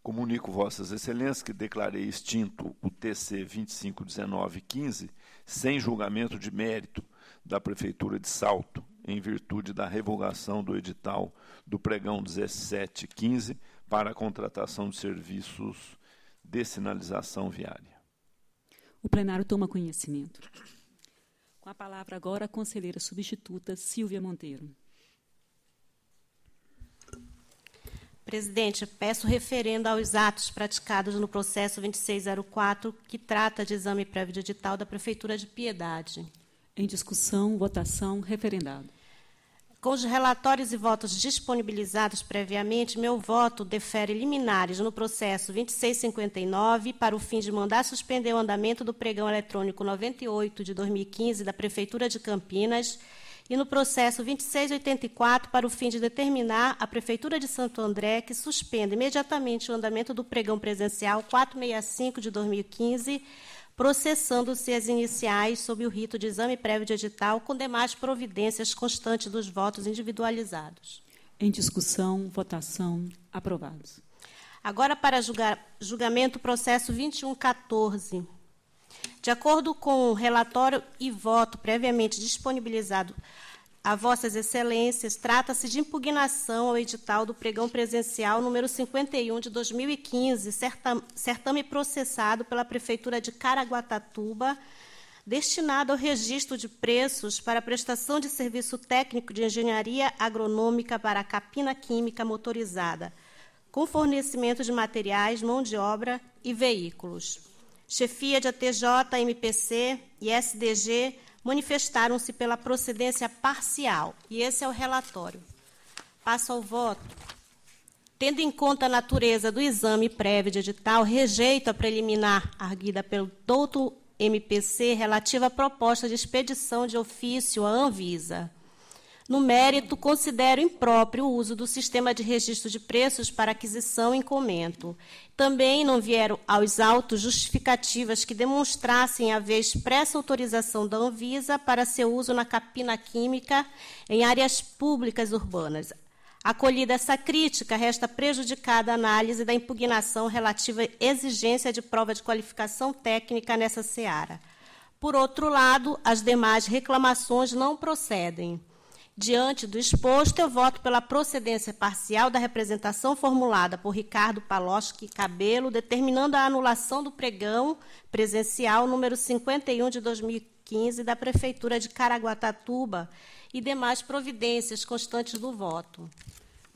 Comunico Vossas Excelências que declarei extinto o TC 251915, sem julgamento de mérito da Prefeitura de Salto, em virtude da revogação do edital do pregão 1715 para a contratação de serviços de sinalização viária. O plenário toma conhecimento. Com a palavra agora a conselheira substituta Silvia Monteiro. Presidente, peço referendo aos atos praticados no processo 2604, que trata de exame prévio de edital da Prefeitura de Piedade. Em discussão, votação, referendado. Com os relatórios e votos disponibilizados previamente, meu voto defere liminares no processo 2659 para o fim de mandar suspender o andamento do pregão eletrônico 98 de 2015 da Prefeitura de Campinas e no processo 2684 para o fim de determinar a Prefeitura de Santo André que suspenda imediatamente o andamento do pregão presencial 465 de 2015, processando-se as iniciais sob o rito de exame prévio de edital, com demais providências constantes dos votos individualizados. Em discussão, votação, aprovados. Agora, para julgamento, processo 2114. De acordo com o relatório e voto previamente disponibilizado a Vossas Excelências, trata-se de impugnação ao edital do pregão presencial número 51 de 2015, certame processado pela Prefeitura de Caraguatatuba, destinado ao registro de preços para a prestação de serviço técnico de engenharia agronômica para a capina química motorizada, com fornecimento de materiais, mão de obra e veículos. Chefia de ATJ, MPC e SDG manifestaram-se pela procedência parcial, e esse é o relatório. Passo ao voto. Tendo em conta a natureza do exame prévio de edital, rejeito a preliminar arguida pelo douto MPC relativa à proposta de expedição de ofício à Anvisa. No mérito, considero impróprio o uso do sistema de registro de preços para aquisição em comento. Também não vieram aos autos justificativas que demonstrassem haver expressa autorização da Anvisa para seu uso na capina química em áreas públicas urbanas. Acolhida essa crítica, resta prejudicada a análise da impugnação relativa à exigência de prova de qualificação técnica nessa seara. Por outro lado, as demais reclamações não procedem. Diante do exposto, eu voto pela procedência parcial da representação formulada por Ricardo Paloski Cabelo, determinando a anulação do pregão presencial número 51 de 2015 da Prefeitura de Caraguatatuba e demais providências constantes do voto.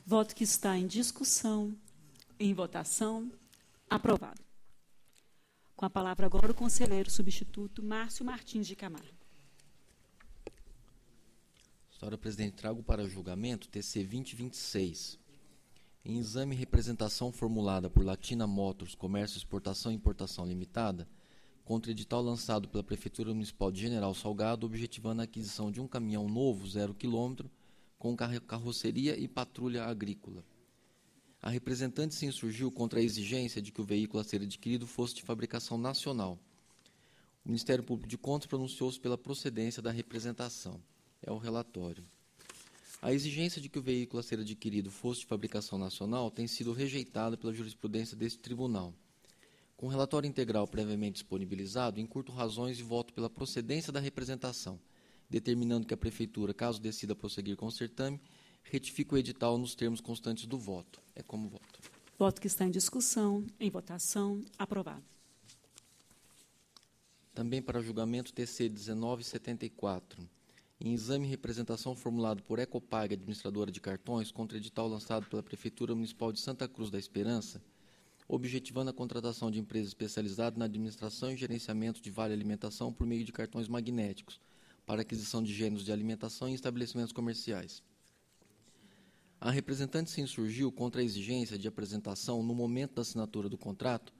Voto que está em discussão, em votação, aprovado. Com a palavra agora o conselheiro substituto Márcio Martins de Camargo. Senhora Presidente, trago para julgamento TC 2026. Em exame e representação formulada por Latina Motors Comércio, Exportação e Importação Limitada, contra edital lançado pela Prefeitura Municipal de General Salgado, objetivando a aquisição de um caminhão novo, 0 km, com carroceria e patrulha agrícola. A representante se insurgiu contra a exigência de que o veículo a ser adquirido fosse de fabricação nacional. O Ministério Público de Contas pronunciou-se pela procedência da representação. É o relatório. A exigência de que o veículo a ser adquirido fosse de fabricação nacional tem sido rejeitada pela jurisprudência deste tribunal. Com o relatório integral previamente disponibilizado, encurto razões e voto pela procedência da representação, determinando que a Prefeitura, caso decida prosseguir com o certame, retifique o edital nos termos constantes do voto. É como voto. Voto que está em discussão, em votação, aprovado. Também para julgamento TC 1974. Em exame e representação formulado por Ecopag, administradora de cartões, contra edital lançado pela Prefeitura Municipal de Santa Cruz da Esperança, objetivando a contratação de empresa especializada na administração e gerenciamento de vale alimentação por meio de cartões magnéticos, para aquisição de gêneros de alimentação em estabelecimentos comerciais. A representante se insurgiu contra a exigência de apresentação, no momento da assinatura do contrato,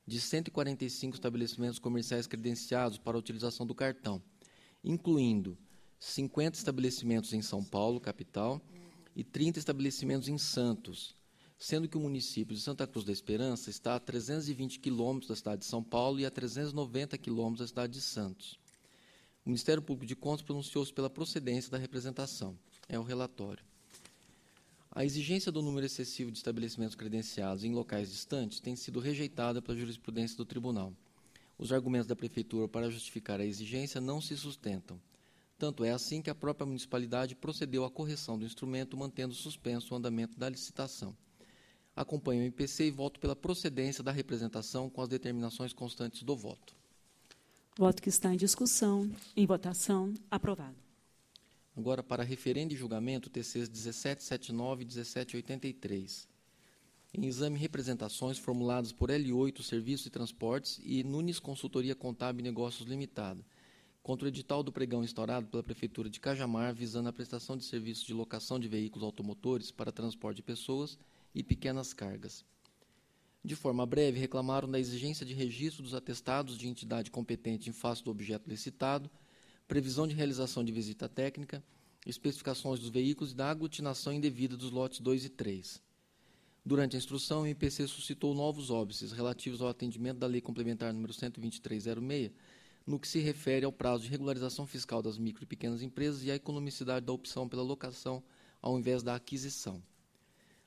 de 145 estabelecimentos comerciais credenciados para a utilização do cartão, incluindo 50 estabelecimentos em São Paulo, capital, e 30 estabelecimentos em Santos, sendo que o município de Santa Cruz da Esperança está a 320 quilômetros da cidade de São Paulo e a 390 quilômetros da cidade de Santos. O Ministério Público de Contas pronunciou-se pela procedência da representação. É o relatório. A exigência do número excessivo de estabelecimentos credenciados em locais distantes tem sido rejeitada pela jurisprudência do Tribunal. Os argumentos da Prefeitura para justificar a exigência não se sustentam. Tanto é assim que a própria municipalidade procedeu à correção do instrumento, mantendo suspenso o andamento da licitação. Acompanho o MPC e voto pela procedência da representação com as determinações constantes do voto. Voto que está em discussão, em votação, aprovado. Agora, para referendo e julgamento, TCs 1779 e 1783. Em exame e representações formuladas por L8 Serviços e Transportes e Nunes Consultoria Contábil e Negócios Limitada, contra o edital do pregão instaurado pela Prefeitura de Cajamar, visando a prestação de serviços de locação de veículos automotores para transporte de pessoas e pequenas cargas. De forma breve, reclamaram da exigência de registro dos atestados de entidade competente em face do objeto licitado, previsão de realização de visita técnica, especificações dos veículos e da aglutinação indevida dos lotes 2 e 3. Durante a instrução, o MPC suscitou novos óbices relativos ao atendimento da Lei Complementar nº 12306, no que se refere ao prazo de regularização fiscal das micro e pequenas empresas e à economicidade da opção pela locação ao invés da aquisição.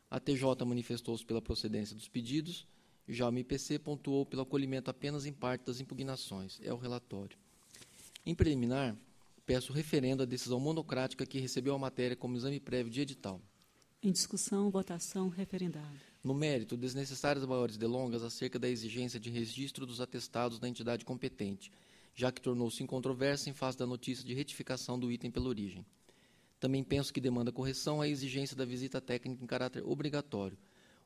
A TJ manifestou-se pela procedência dos pedidos, já o MPC pontuou pelo acolhimento apenas em parte das impugnações. É o relatório. Em preliminar, peço referendo à decisão monocrática que recebeu a matéria como exame prévio de edital. Em discussão, votação, referendado. No mérito, desnecessárias maiores delongas acerca da exigência de registro dos atestados da entidade competente, já que tornou-se incontrovérsia em face da notícia de retificação do item pela origem. Também penso que demanda correção a exigência da visita técnica em caráter obrigatório.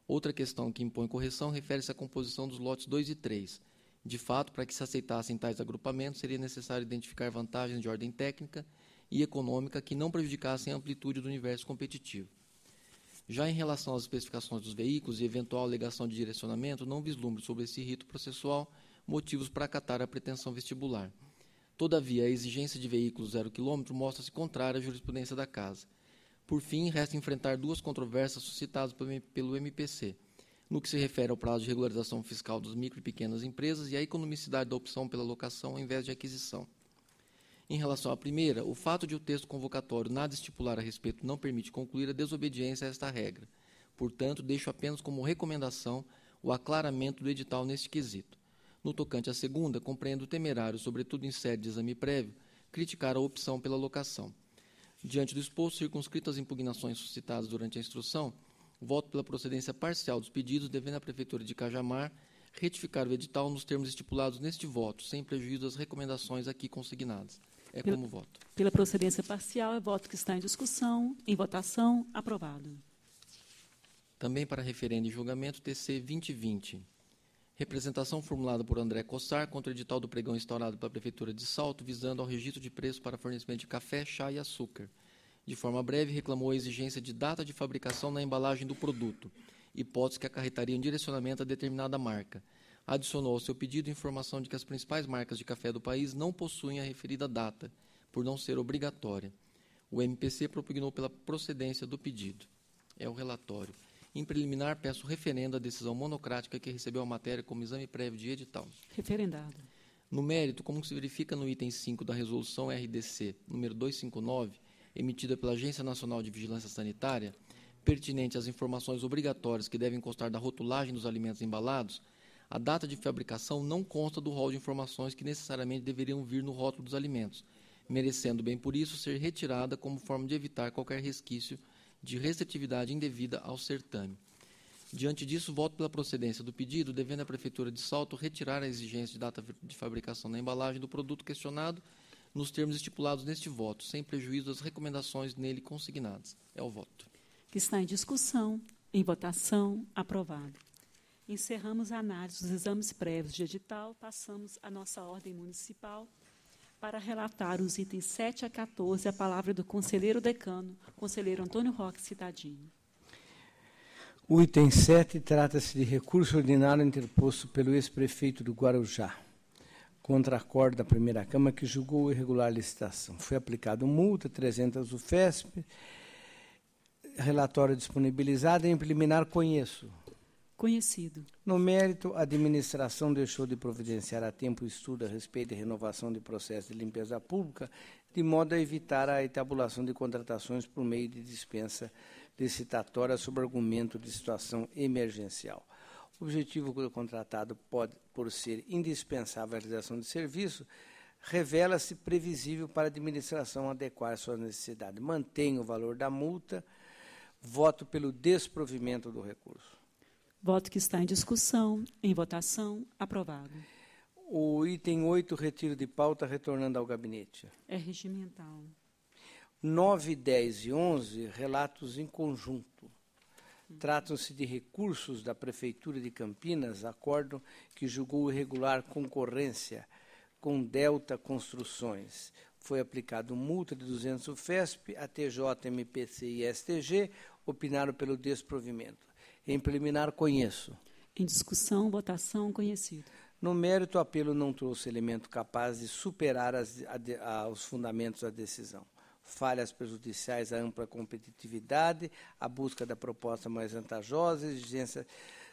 Outra questão que impõe correção refere-se à composição dos lotes 2 e 3. De fato, para que se aceitassem tais agrupamentos, seria necessário identificar vantagens de ordem técnica e econômica que não prejudicassem a amplitude do universo competitivo. Já em relação às especificações dos veículos e eventual alegação de direcionamento, não vislumbro sobre esse rito processual motivos para acatar a pretensão vestibular. Todavia, a exigência de veículos 0 km mostra-se contrária à jurisprudência da Casa. Por fim, resta enfrentar duas controvérsias suscitadas pelo MPC, no que se refere ao prazo de regularização fiscal das micro e pequenas empresas e à economicidade da opção pela locação ao invés de aquisição. Em relação à primeira, o fato de o texto convocatório nada estipular a respeito não permite concluir a desobediência a esta regra. Portanto, deixo apenas como recomendação o aclaramento do edital neste quesito. No tocante à segunda, compreendo temerário, sobretudo em sede de exame prévio, criticar a opção pela locação. Diante do exposto, circunscrito às impugnações suscitadas durante a instrução, voto pela procedência parcial dos pedidos, devendo a Prefeitura de Cajamar retificar o edital nos termos estipulados neste voto, sem prejuízo das recomendações aqui consignadas. É como voto. Pela procedência parcial, é voto que está em discussão, em votação, aprovado. Também para referendo e julgamento, TC 2020. Representação formulada por André Cossar contra o edital do pregão instaurado pela Prefeitura de Salto, visando ao registro de preço para fornecimento de café, chá e açúcar. De forma breve, reclamou a exigência de data de fabricação na embalagem do produto, hipótese que acarretaria um direcionamento a determinada marca. Adicionou ao seu pedido informação de que as principais marcas de café do país não possuem a referida data, por não ser obrigatória. O MPC propugnou pela procedência do pedido. É o relatório. Em preliminar, peço referendo à decisão monocrática que recebeu a matéria como exame prévio de edital. Referendado. No mérito, como se verifica no item 5 da Resolução RDC número 259, emitida pela Agência Nacional de Vigilância Sanitária, pertinente às informações obrigatórias que devem constar da rotulagem dos alimentos embalados, a data de fabricação não consta do rol de informações que necessariamente deveriam vir no rótulo dos alimentos, merecendo, bem por isso, ser retirada como forma de evitar qualquer resquício de restritividade indevida ao certame. Diante disso, voto pela procedência do pedido, devendo a Prefeitura de Salto retirar a exigência de data de fabricação da embalagem do produto questionado nos termos estipulados neste voto, sem prejuízo das recomendações nele consignadas. É o voto. Que está em discussão, em votação, aprovado. Encerramos a análise dos exames prévios de edital, passamos à nossa ordem municipal para relatar os itens 7 a 14, a palavra do conselheiro decano, conselheiro Antônio Roque Citadini. O item 7 trata-se de recurso ordinário interposto pelo ex-prefeito do Guarujá contra acordo da primeira Câmara que julgou irregular a licitação. Foi aplicado multa, 300 UFESP, relatório disponibilizado em preliminar conheço. Conhecido. No mérito, a administração deixou de providenciar a tempo o estudo a respeito da renovação de processo de limpeza pública, de modo a evitar a etabulação de contratações por meio de dispensa licitatória sob argumento de situação emergencial. O objetivo do contratado pode, por ser indispensável à realização de serviço, revela-se previsível para a administração adequar suas necessidades. Mantém o valor da multa. Voto pelo desprovimento do recurso. Voto que está em discussão, em votação, aprovado. O item 8, retiro de pauta, retornando ao gabinete. É regimental. 9, 10 e 11, relatos em conjunto. Tratam-se de recursos da Prefeitura de Campinas, acordo que julgou irregular concorrência com Delta Construções. Foi aplicado multa de 200 UFESP, a TJ, MPC e STG opinaram pelo desprovimento. Em preliminar, conheço. Em discussão, votação, conhecido. No mérito, o apelo não trouxe elemento capaz de superar os fundamentos da decisão. Falhas prejudiciais à ampla competitividade, a busca da proposta mais vantajosa, exigência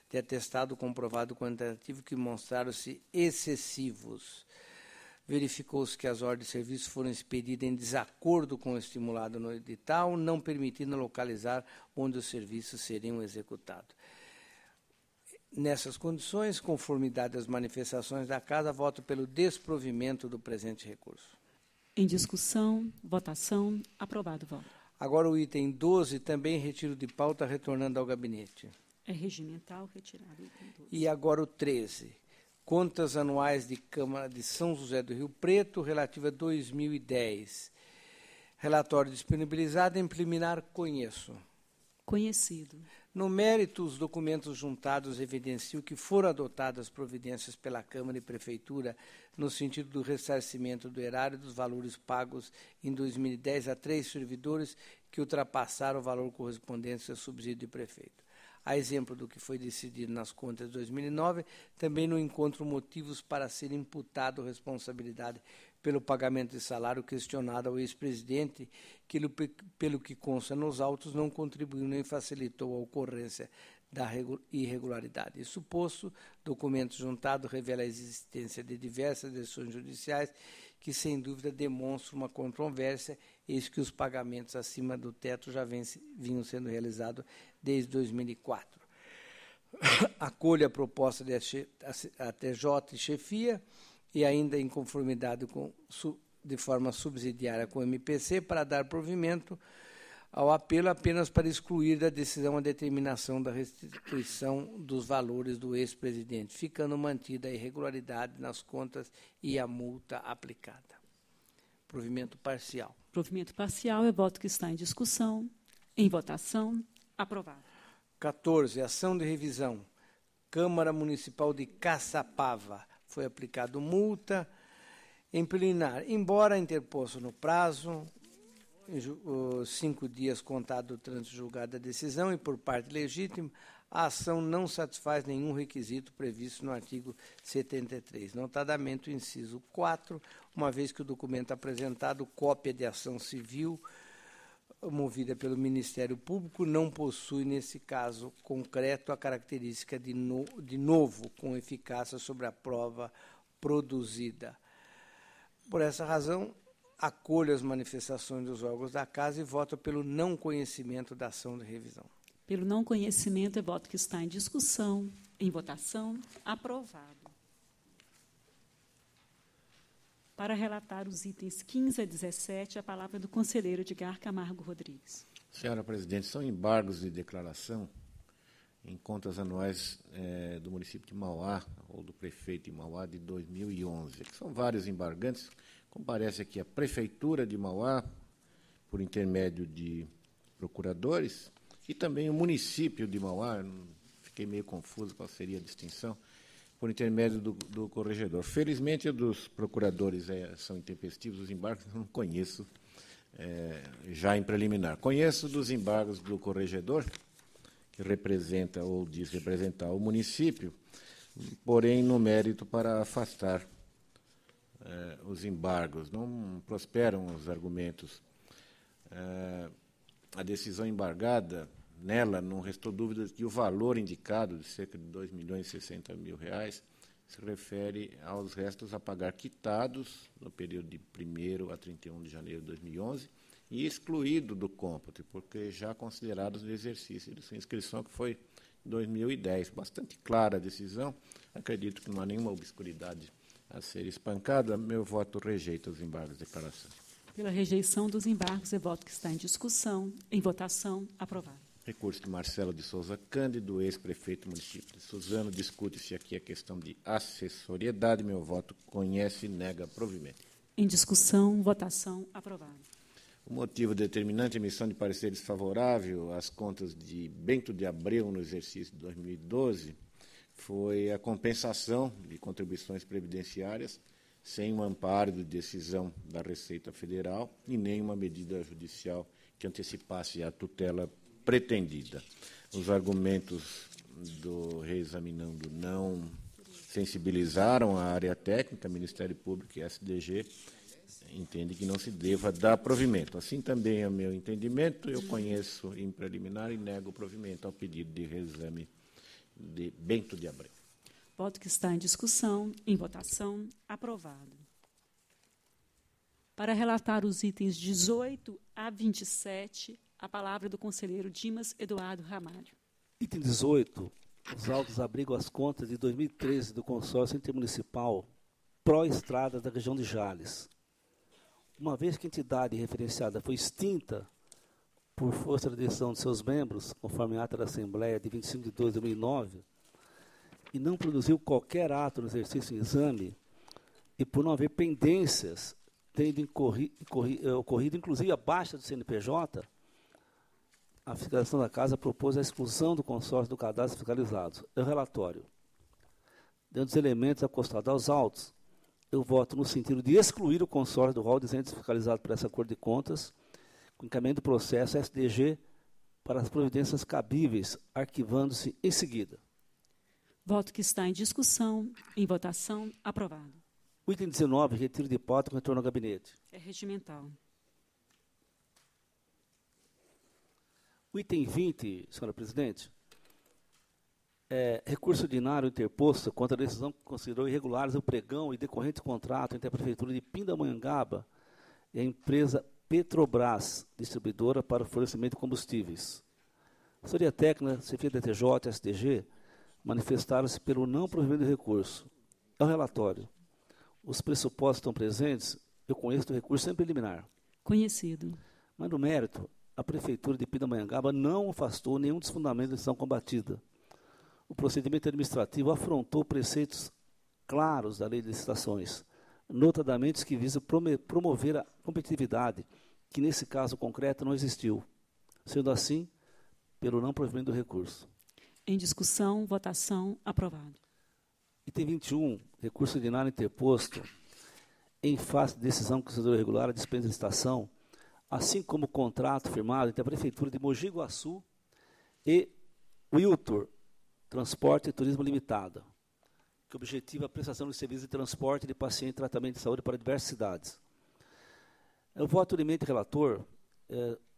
de atestado comprovado quantitativo que mostraram-se excessivos. Verificou-se que as ordens de serviço foram expedidas em desacordo com o estimulado no edital, não permitindo localizar onde os serviços seriam executados. Nessas condições, conformidade às manifestações da Casa, voto pelo desprovimento do presente recurso. Em discussão, votação, aprovado o voto. Agora o item 12, também retiro de pauta, retornando ao gabinete. É regimental, retirado. Item 12. E agora o 13. Contas anuais de Câmara de São José do Rio Preto, relativa a 2010. Relatório disponibilizado em preliminar, conheço. Conhecido. No mérito, os documentos juntados evidenciam que foram adotadas providências pela Câmara e Prefeitura no sentido do ressarcimento do erário dos valores pagos em 2010 a 3 servidores que ultrapassaram o valor correspondente ao subsídio de prefeito. A exemplo do que foi decidido nas contas de 2009, também não encontro motivos para ser imputado responsabilidade pelo pagamento de salário questionado ao ex-presidente, que, pelo que consta nos autos, não contribuiu nem facilitou a ocorrência da irregularidade. Isso posto, documento juntado revela a existência de diversas decisões judiciais que, sem dúvida, demonstram uma controvérsia, eis que os pagamentos acima do teto já vinham sendo realizados desde 2004. Acolho a proposta da TJ e chefia, e ainda em conformidade de forma subsidiária com o MPC, para dar provimento ao apelo apenas para excluir da decisão a determinação da restituição dos valores do ex-presidente, ficando mantida a irregularidade nas contas e a multa aplicada. Provimento parcial. Provimento parcial é voto que está em discussão, em votação, aprovado. 14. Ação de revisão. Câmara Municipal de Caçapava. Foi aplicado multa em preliminar, embora interposto no prazo, 5 dias contado do trânsito julgado da decisão e por parte legítima, a ação não satisfaz nenhum requisito previsto no artigo 73, notadamente o inciso 4, uma vez que o documento apresentado, cópia de ação civil movida pelo Ministério Público, não possui, nesse caso concreto, a característica de novo, com eficácia sobre a prova produzida. Por essa razão, acolho as manifestações dos órgãos da Casa e voto pelo não conhecimento da ação de revisão. Pelo não conhecimento, é voto que está em discussão, em votação, aprovado. Para relatar os itens 15 a 17, a palavra é do conselheiro Edgar Camargo Rodrigues. Senhora presidente, são embargos de declaração em contas anuais do município de Mauá, ou do prefeito de Mauá, de 2011. São vários embargantes. Comparece aqui a Prefeitura de Mauá, por intermédio de procuradores, e também o município de Mauá, fiquei meio confuso qual seria a distinção, por intermédio do corregedor. Felizmente, dos procuradores são intempestivos, os embargos eu não conheço já em preliminar. Conheço dos embargos do corregedor, que representa ou diz representar o município, porém no mérito para afastar os embargos. Não prosperam os argumentos. A decisão embargada, nela não restou dúvida de que o valor indicado, de cerca de R$ 2.060.000, se refere aos restos a pagar quitados no período de 1º a 31 de janeiro de 2011 e excluído do cômputo, porque já considerados no exercício de sua inscrição, que foi em 2010. Bastante clara a decisão, acredito que não há nenhuma obscuridade a ser espancada. Meu voto rejeita os embargos de declaração. Pela rejeição dos embargos, é voto que está em discussão, em votação, aprovado. Recurso de Marcelo de Souza Cândido, ex-prefeito do município de Suzano. Discute-se aqui a questão de acessoriedade. Meu voto conhece e nega provimento. Em discussão, votação, aprovado. O motivo determinante, emissão de parecer desfavorável às contas de Bento de Abreu no exercício de 2012, foi a compensação de contribuições previdenciárias sem um amparo de decisão da Receita Federal e nem uma medida judicial que antecipasse a tutela pretendida. Os argumentos do reexaminando não sensibilizaram a área técnica, Ministério Público e SDG, entende que não se deva dar provimento. Assim também é o meu entendimento, eu conheço em preliminar e nego o provimento ao pedido de reexame de Bento de Abreu. Voto que está em discussão, em votação, aprovado. Para relatar os itens 18 a 27, a palavra é do conselheiro Dimas Eduardo Ramalho. Item 18. Os autos abrigam as contas de 2013 do consórcio intermunicipal Pró-Estradas da região de Jales. Uma vez que a entidade referenciada foi extinta por força da decisão de seus membros, conforme a ata da Assembleia de 25 de 2 de 2009, e não produziu qualquer ato no exercício em exame, e por não haver pendências, tendo ocorrido inclusive a baixa do CNPJ, a fiscalização da Casa propôs a exclusão do consórcio do cadastro fiscalizado. É o relatório. Dentro dos elementos acostados aos autos, eu voto no sentido de excluir o consórcio do rol de entes fiscalizado por essa Corte de Contas, com encaminhamento do processo SDG para as providências cabíveis, arquivando-se em seguida. Voto que está em discussão, em votação, aprovado. O item 19, retiro de pauta com retorno ao gabinete. É regimental. O item 20, senhora presidente, recurso ordinário interposto contra a decisão que considerou irregulares o pregão e decorrente contrato entre a Prefeitura de Pindamonhangaba e a empresa Petrobras, distribuidora para o fornecimento de combustíveis. A assessoria técnica, CFIA DTJ e SDG manifestaram-se pelo não provimento do recurso. É o relatório. Os pressupostos estão presentes, eu conheço do recurso sem preliminar. Conhecido. Mas, no mérito, a Prefeitura de Pindamonhangaba não afastou nenhum dos fundamentos da decisão combatida. O procedimento administrativo afrontou preceitos claros da Lei de Licitações, notadamente os que visam promover a competitividade, que nesse caso concreto não existiu. Sendo assim, pelo não provimento do recurso. Em discussão, votação, aprovado. Item 21, recurso ordinário interposto em face de decisão considerou irregular a dispensa de licitação, assim como o contrato firmado entre a Prefeitura de Mogi Guaçu e Wiltor Transporte e Turismo Limitada, que objetiva a prestação de serviços de transporte de paciente e tratamento de saúde para diversas cidades. O voto do eminente relator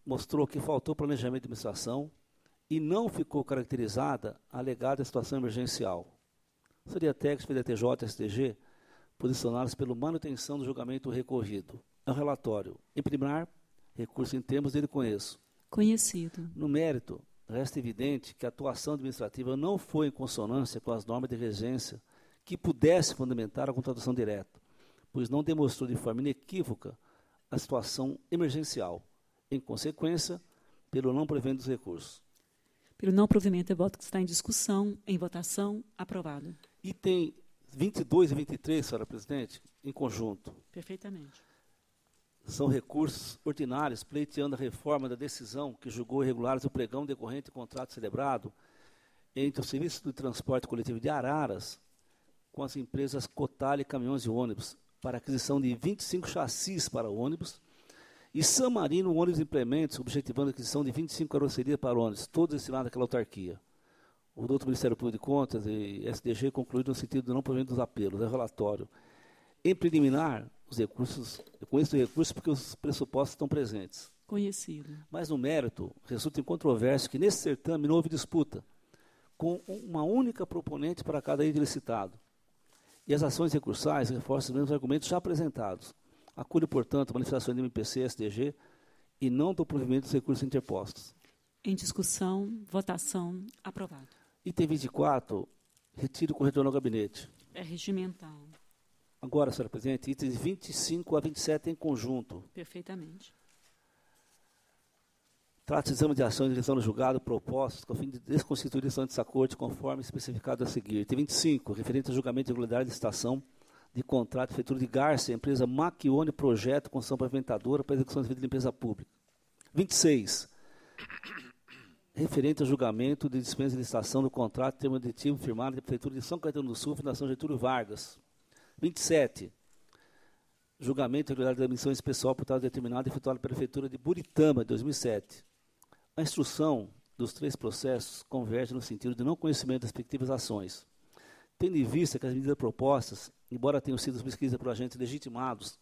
mostrou que faltou planejamento de administração e não ficou caracterizada a alegada situação emergencial. A assessoria técnica da TJ e STG posicionadas pela manutenção do julgamento recorrido. É o relatório. Em primeiro, recurso em termos dele conheço. Conhecido. No mérito, resta evidente que a atuação administrativa não foi em consonância com as normas de regência que pudesse fundamentar a contratação direta, pois não demonstrou de forma inequívoca a situação emergencial. Em consequência, pelo não provimento dos recursos. Pelo não provimento, é voto que está em discussão, em votação, aprovado. Item 22 e 23, senhora presidente, em conjunto. Perfeitamente. São recursos ordinários pleiteando a reforma da decisão que julgou irregulares o pregão decorrente do contrato celebrado entre o Serviço de Transporte Coletivo de Araras com as empresas Cotale Caminhões e Ônibus para aquisição de 25 chassis para ônibus e San Marino Ônibus e Implementos, objetivando a aquisição de 25 carrocerias para ônibus, todos destinados àquela autarquia. O doutor Ministério Público de Contas e SDG concluíram no sentido do não provimento dos apelos. É relatório. Em preliminar, os recursos, eu conheço o recurso porque os pressupostos estão presentes. Conhecido. Mas no mérito, resulta em controvérsia que nesse certame não houve disputa, com uma única proponente para cada item licitado. E as ações recursais reforçam os mesmos argumentos já apresentados. Acolho, portanto, a manifestação do MPC e SDG e não do provimento dos recursos interpostos. Em discussão, votação, aprovado. Item 24, retiro com retorno ao gabinete. É regimental. Agora, senhora presidente, itens 25 a 27 em conjunto. Perfeitamente. Trata-se de exame de ação e direção no julgado propostos com o fim de desconstituir a decisão dessa corte, conforme especificado a seguir. Item 25, referente ao julgamento de irregularidade de licitação de contrato de feitura de Garcia, empresa Maquione Projeto, construção pavimentadora para execução de serviço de limpeza pública. 26, referente ao julgamento de dispensa de licitação do contrato de termo aditivo firmado da Prefeitura de São Caetano do Sul, Fundação Getúlio Vargas. 27, julgamento de irregularidade da admissão especial por tal determinado efetuado pela Prefeitura de Buritama, de 2007. A instrução dos três processos converge no sentido de não conhecimento das respectivas ações. Tendo em vista que as medidas propostas, embora tenham sido pesquisas por agentes legitimados,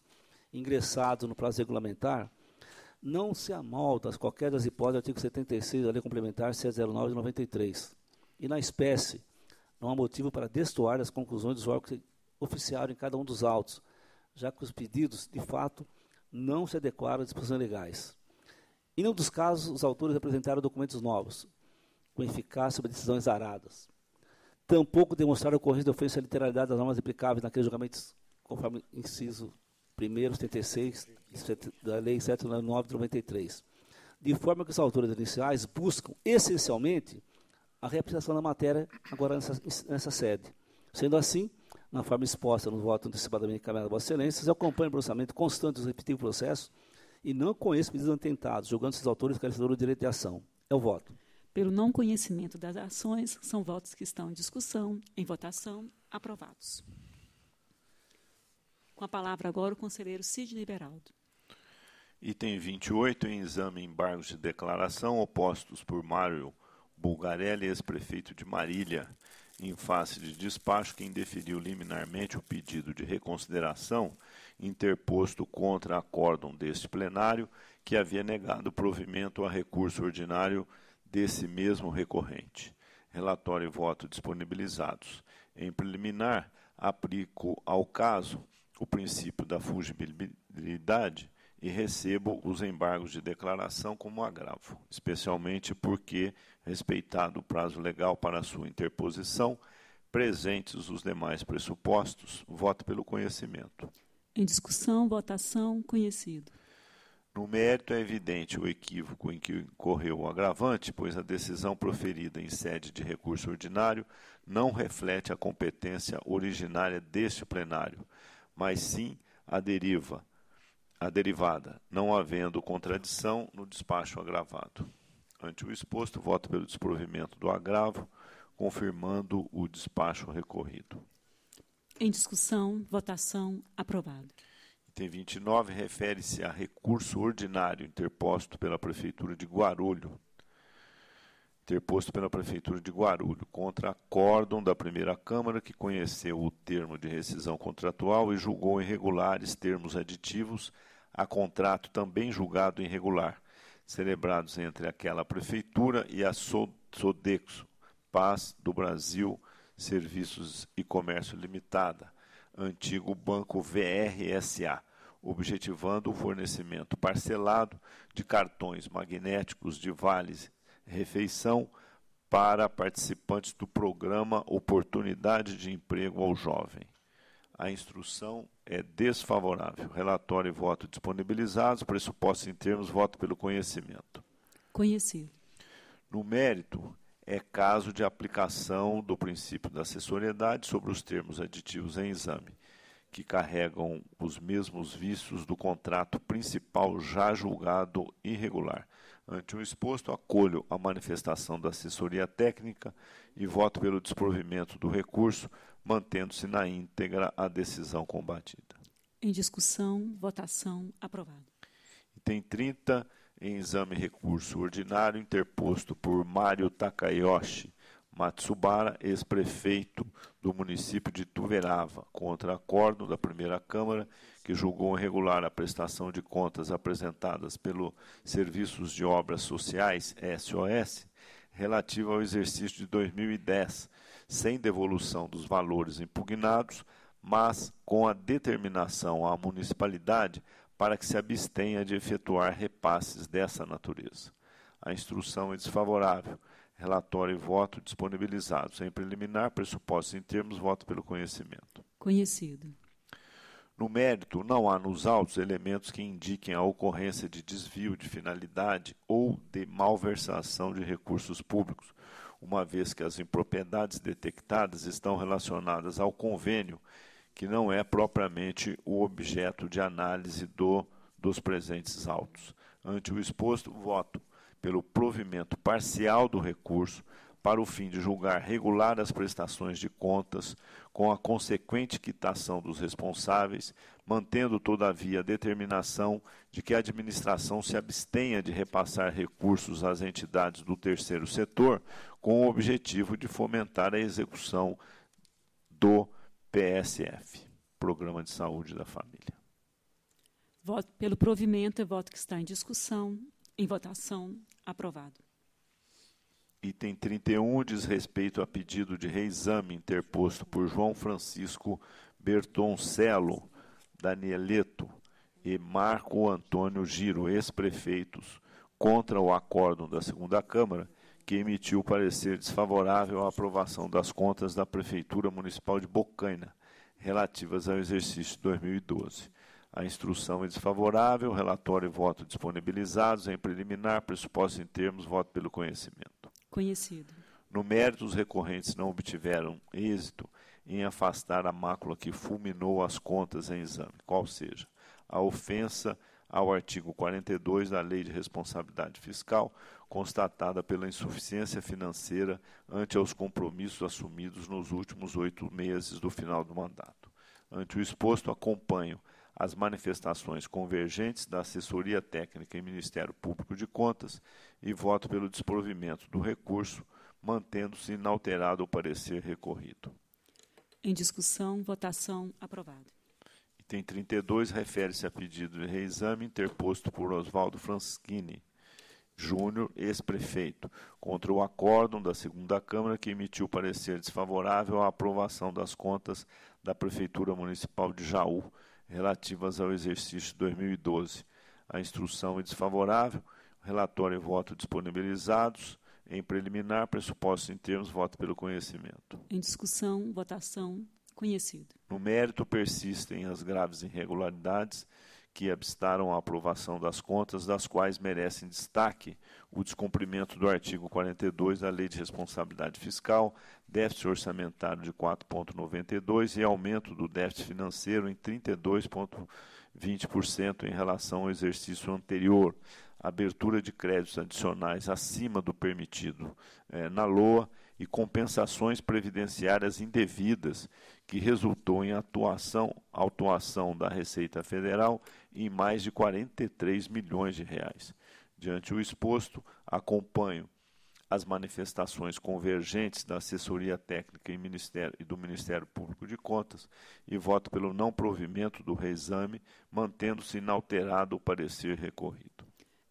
ingressados no prazo regulamentar, não se amolda a qualquer das hipóteses do artigo 76 da Lei Complementar 709 de 93. E na espécie, não há motivo para destoar das conclusões dos órgãos que oficiaram em cada um dos autos, já que os pedidos, de fato, não se adequaram às disposições legais. Em um dos casos, os autores apresentaram documentos novos, com eficácia sobre decisões aradas. Tampouco demonstraram a ocorrência de ofensa à literalidade das normas aplicáveis naqueles julgamentos, conforme inciso 1º, 76, da Lei 709 de 93. De forma que os autores iniciais buscam, essencialmente, a reaplicação da matéria agora nessa sede. Sendo assim, na forma exposta no voto antecipadamente encaminhado a Vossa Excelência, eu acompanho o processamento constante dos respectivos processos e não conheço pedidos atentados, julgando esses autores carecedores do direito de ação. É o voto. Pelo não conhecimento das ações, são votos que estão em discussão, em votação, aprovados. Com a palavra agora o conselheiro Sidney Beraldo. Item 28, em exame e embargos de declaração opostos por Mário Bulgarelli, ex-prefeito de Marília, em face de despacho que indeferiu liminarmente o pedido de reconsideração interposto contra acórdão deste plenário, que havia negado provimento a recurso ordinário desse mesmo recorrente. Relatório e voto disponibilizados. Em preliminar, aplico ao caso o princípio da fungibilidade e recebo os embargos de declaração como agravo, especialmente porque, respeitado o prazo legal para sua interposição, presentes os demais pressupostos, voto pelo conhecimento. Em discussão, votação, conhecido. No mérito, é evidente o equívoco em que incorreu o agravante, pois a decisão proferida em sede de recurso ordinário não reflete a competência originária deste plenário, mas sim a derivada, não havendo contradição no despacho agravado. Ante o exposto, voto pelo desprovimento do agravo, confirmando o despacho recorrido. Em discussão, votação, aprovado. Item 29 refere-se a recurso ordinário interposto pela Prefeitura de Guarulhos, contra acórdão da primeira Câmara, que conheceu o termo de rescisão contratual e julgou irregulares termos aditivos a contrato também julgado irregular, celebrados entre aquela Prefeitura e a Sodexo, Paz do Brasil, Serviços e Comércio Limitada, antigo Banco VRSA, objetivando o fornecimento parcelado de cartões magnéticos de vales refeição para participantes do programa Oportunidade de Emprego ao Jovem. A instrução é desfavorável. Relatório e voto disponibilizados. Pressupostos em termos, voto pelo conhecimento. Conhecido. No mérito, é caso de aplicação do princípio da acessoriedade sobre os termos aditivos em exame, que carregam os mesmos vícios do contrato principal já julgado irregular. Ante o exposto, acolho a manifestação da assessoria técnica e voto pelo desprovimento do recurso, mantendo-se na íntegra a decisão combatida. Em discussão, votação, aprovado. Item 30, em exame recurso ordinário interposto por Mário Takayoshi Matsubara, ex-prefeito do município de Tuverava, contra acórdão da primeira Câmara, que julgou irregular a prestação de contas apresentadas pelo Serviços de Obras Sociais, SOS, relativa ao exercício de 2010, sem devolução dos valores impugnados, mas com a determinação à municipalidade para que se abstenha de efetuar repasses dessa natureza. A instrução é desfavorável. Relatório e voto disponibilizados. Em preliminar, pressupostos em termos, voto pelo conhecimento. Conhecido. No mérito, não há nos autos elementos que indiquem a ocorrência de desvio de finalidade ou de malversação de recursos públicos, uma vez que as impropriedades detectadas estão relacionadas ao convênio, que não é propriamente o objeto de análise dos presentes autos. Ante o exposto, voto pelo provimento parcial do recurso para o fim de julgar regular as prestações de contas com a consequente quitação dos responsáveis, mantendo, todavia, a determinação de que a administração se abstenha de repassar recursos às entidades do terceiro setor com o objetivo de fomentar a execução do PSF, Programa de Saúde da Família. Voto pelo provimento é voto que está em discussão. Em votação, aprovado. Item 31 diz respeito a pedido de reexame interposto por João Francisco Bertoncello Danieleto e Marco Antônio Giro, ex-prefeitos, contra o acórdão da segunda Câmara, que emitiu parecer desfavorável à aprovação das contas da Prefeitura Municipal de Bocaina, relativas ao exercício de 2012. A instrução é desfavorável, relatório e voto disponibilizados. Em preliminar, pressupostos em termos, voto pelo conhecimento. Conhecido. No mérito, os recorrentes não obtiveram êxito em afastar a mácula que fulminou as contas em exame, qual seja a ofensa ao artigo 42 da Lei de Responsabilidade Fiscal, constatada pela insuficiência financeira ante aos compromissos assumidos nos últimos 8 meses do final do mandato. Ante o exposto, acompanho as manifestações convergentes da Assessoria Técnica e Ministério Público de Contas e voto pelo desprovimento do recurso, mantendo-se inalterado o parecer recorrido. Em discussão, votação, aprovado. Item 32 refere-se a pedido de reexame interposto por Oswaldo Franschini Júnior, ex-prefeito, contra o acórdão da segunda Câmara que emitiu parecer desfavorável à aprovação das contas da Prefeitura Municipal de Jaú, relativas ao exercício de 2012. A instrução é desfavorável, relatório e voto disponibilizados. Em preliminar, pressupostos em termos, voto pelo conhecimento. Em discussão, votação, conhecido. No mérito, persistem as graves irregularidades que obstaram a aprovação das contas, das quais merecem destaque o descumprimento do artigo 42 da Lei de Responsabilidade Fiscal, déficit orçamentário de 4,92% e aumento do déficit financeiro em 32,20% em relação ao exercício anterior, abertura de créditos adicionais acima do permitido na LOA e compensações previdenciárias indevidas, que resultou em autuação da Receita Federal em mais de 43 milhões de reais. Diante o exposto, acompanho as manifestações convergentes da Assessoria Técnica e do Ministério Público de Contas e voto pelo não provimento do reexame, mantendo-se inalterado o parecer recorrido.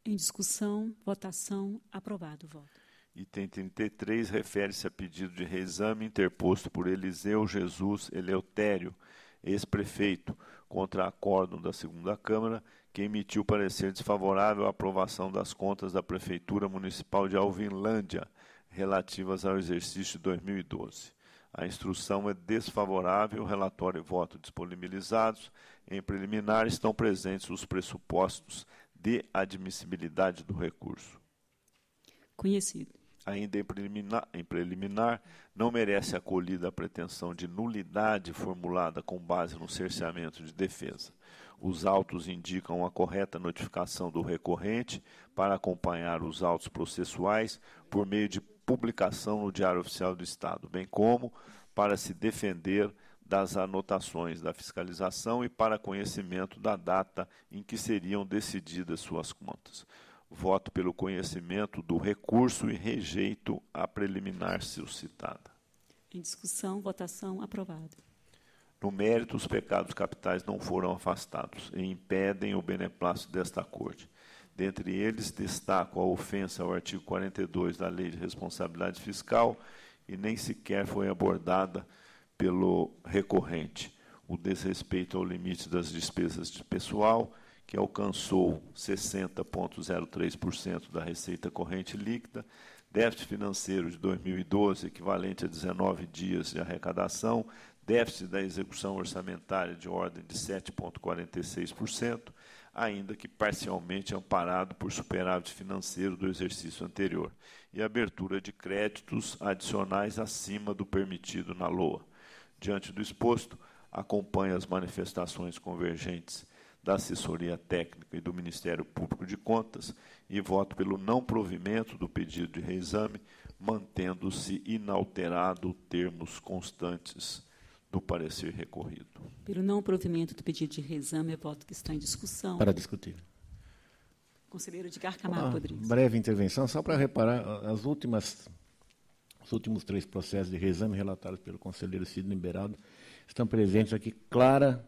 Em discussão, votação, aprovado o voto. Item 33 refere-se a pedido de reexame interposto por Eliseu Jesus Eleutério, ex-prefeito, contra acórdão da segunda Câmara, que emitiu parecer desfavorável à aprovação das contas da Prefeitura Municipal de Alvinlândia, relativas ao exercício de 2012. A instrução é desfavorável, relatório e voto disponibilizados. Em preliminar, estão presentes os pressupostos de admissibilidade do recurso. Conhecido. Ainda em preliminar, não merece acolhida a pretensão de nulidade formulada com base no cerceamento de defesa. Os autos indicam a correta notificação do recorrente para acompanhar os autos processuais por meio de publicação no Diário Oficial do Estado, bem como para se defender das anotações da fiscalização e para conhecimento da data em que seriam decididas suas contas. Voto pelo conhecimento do recurso e rejeito a preliminar suscitada. Em discussão, votação, aprovado. No mérito, os pecados capitais não foram afastados e impedem o beneplácito desta Corte. Dentre eles, destaco a ofensa ao artigo 42 da Lei de Responsabilidade Fiscal e nem sequer foi abordada pelo recorrente. O desrespeito ao limite das despesas de pessoal, que alcançou 60,03% da receita corrente líquida, déficit financeiro de 2012, equivalente a 19 dias de arrecadação, déficit da execução orçamentária de ordem de 7,46%, ainda que parcialmente amparado por superávit financeiro do exercício anterior, e abertura de créditos adicionais acima do permitido na LOA. Diante do exposto, acompanho as manifestações convergentes da assessoria técnica e do Ministério Público de Contas e voto pelo não provimento do pedido de reexame, mantendo-se inalterado termos constantes do parecer recorrido. Pelo não provimento do pedido de reexame, é voto que está em discussão. Para discutir. Conselheiro Edgar Camargo Rodrigues. Breve intervenção, só para reparar, os últimos 3 processos de reexame relatados pelo conselheiro Sidney Beraldo estão presentes aqui, clara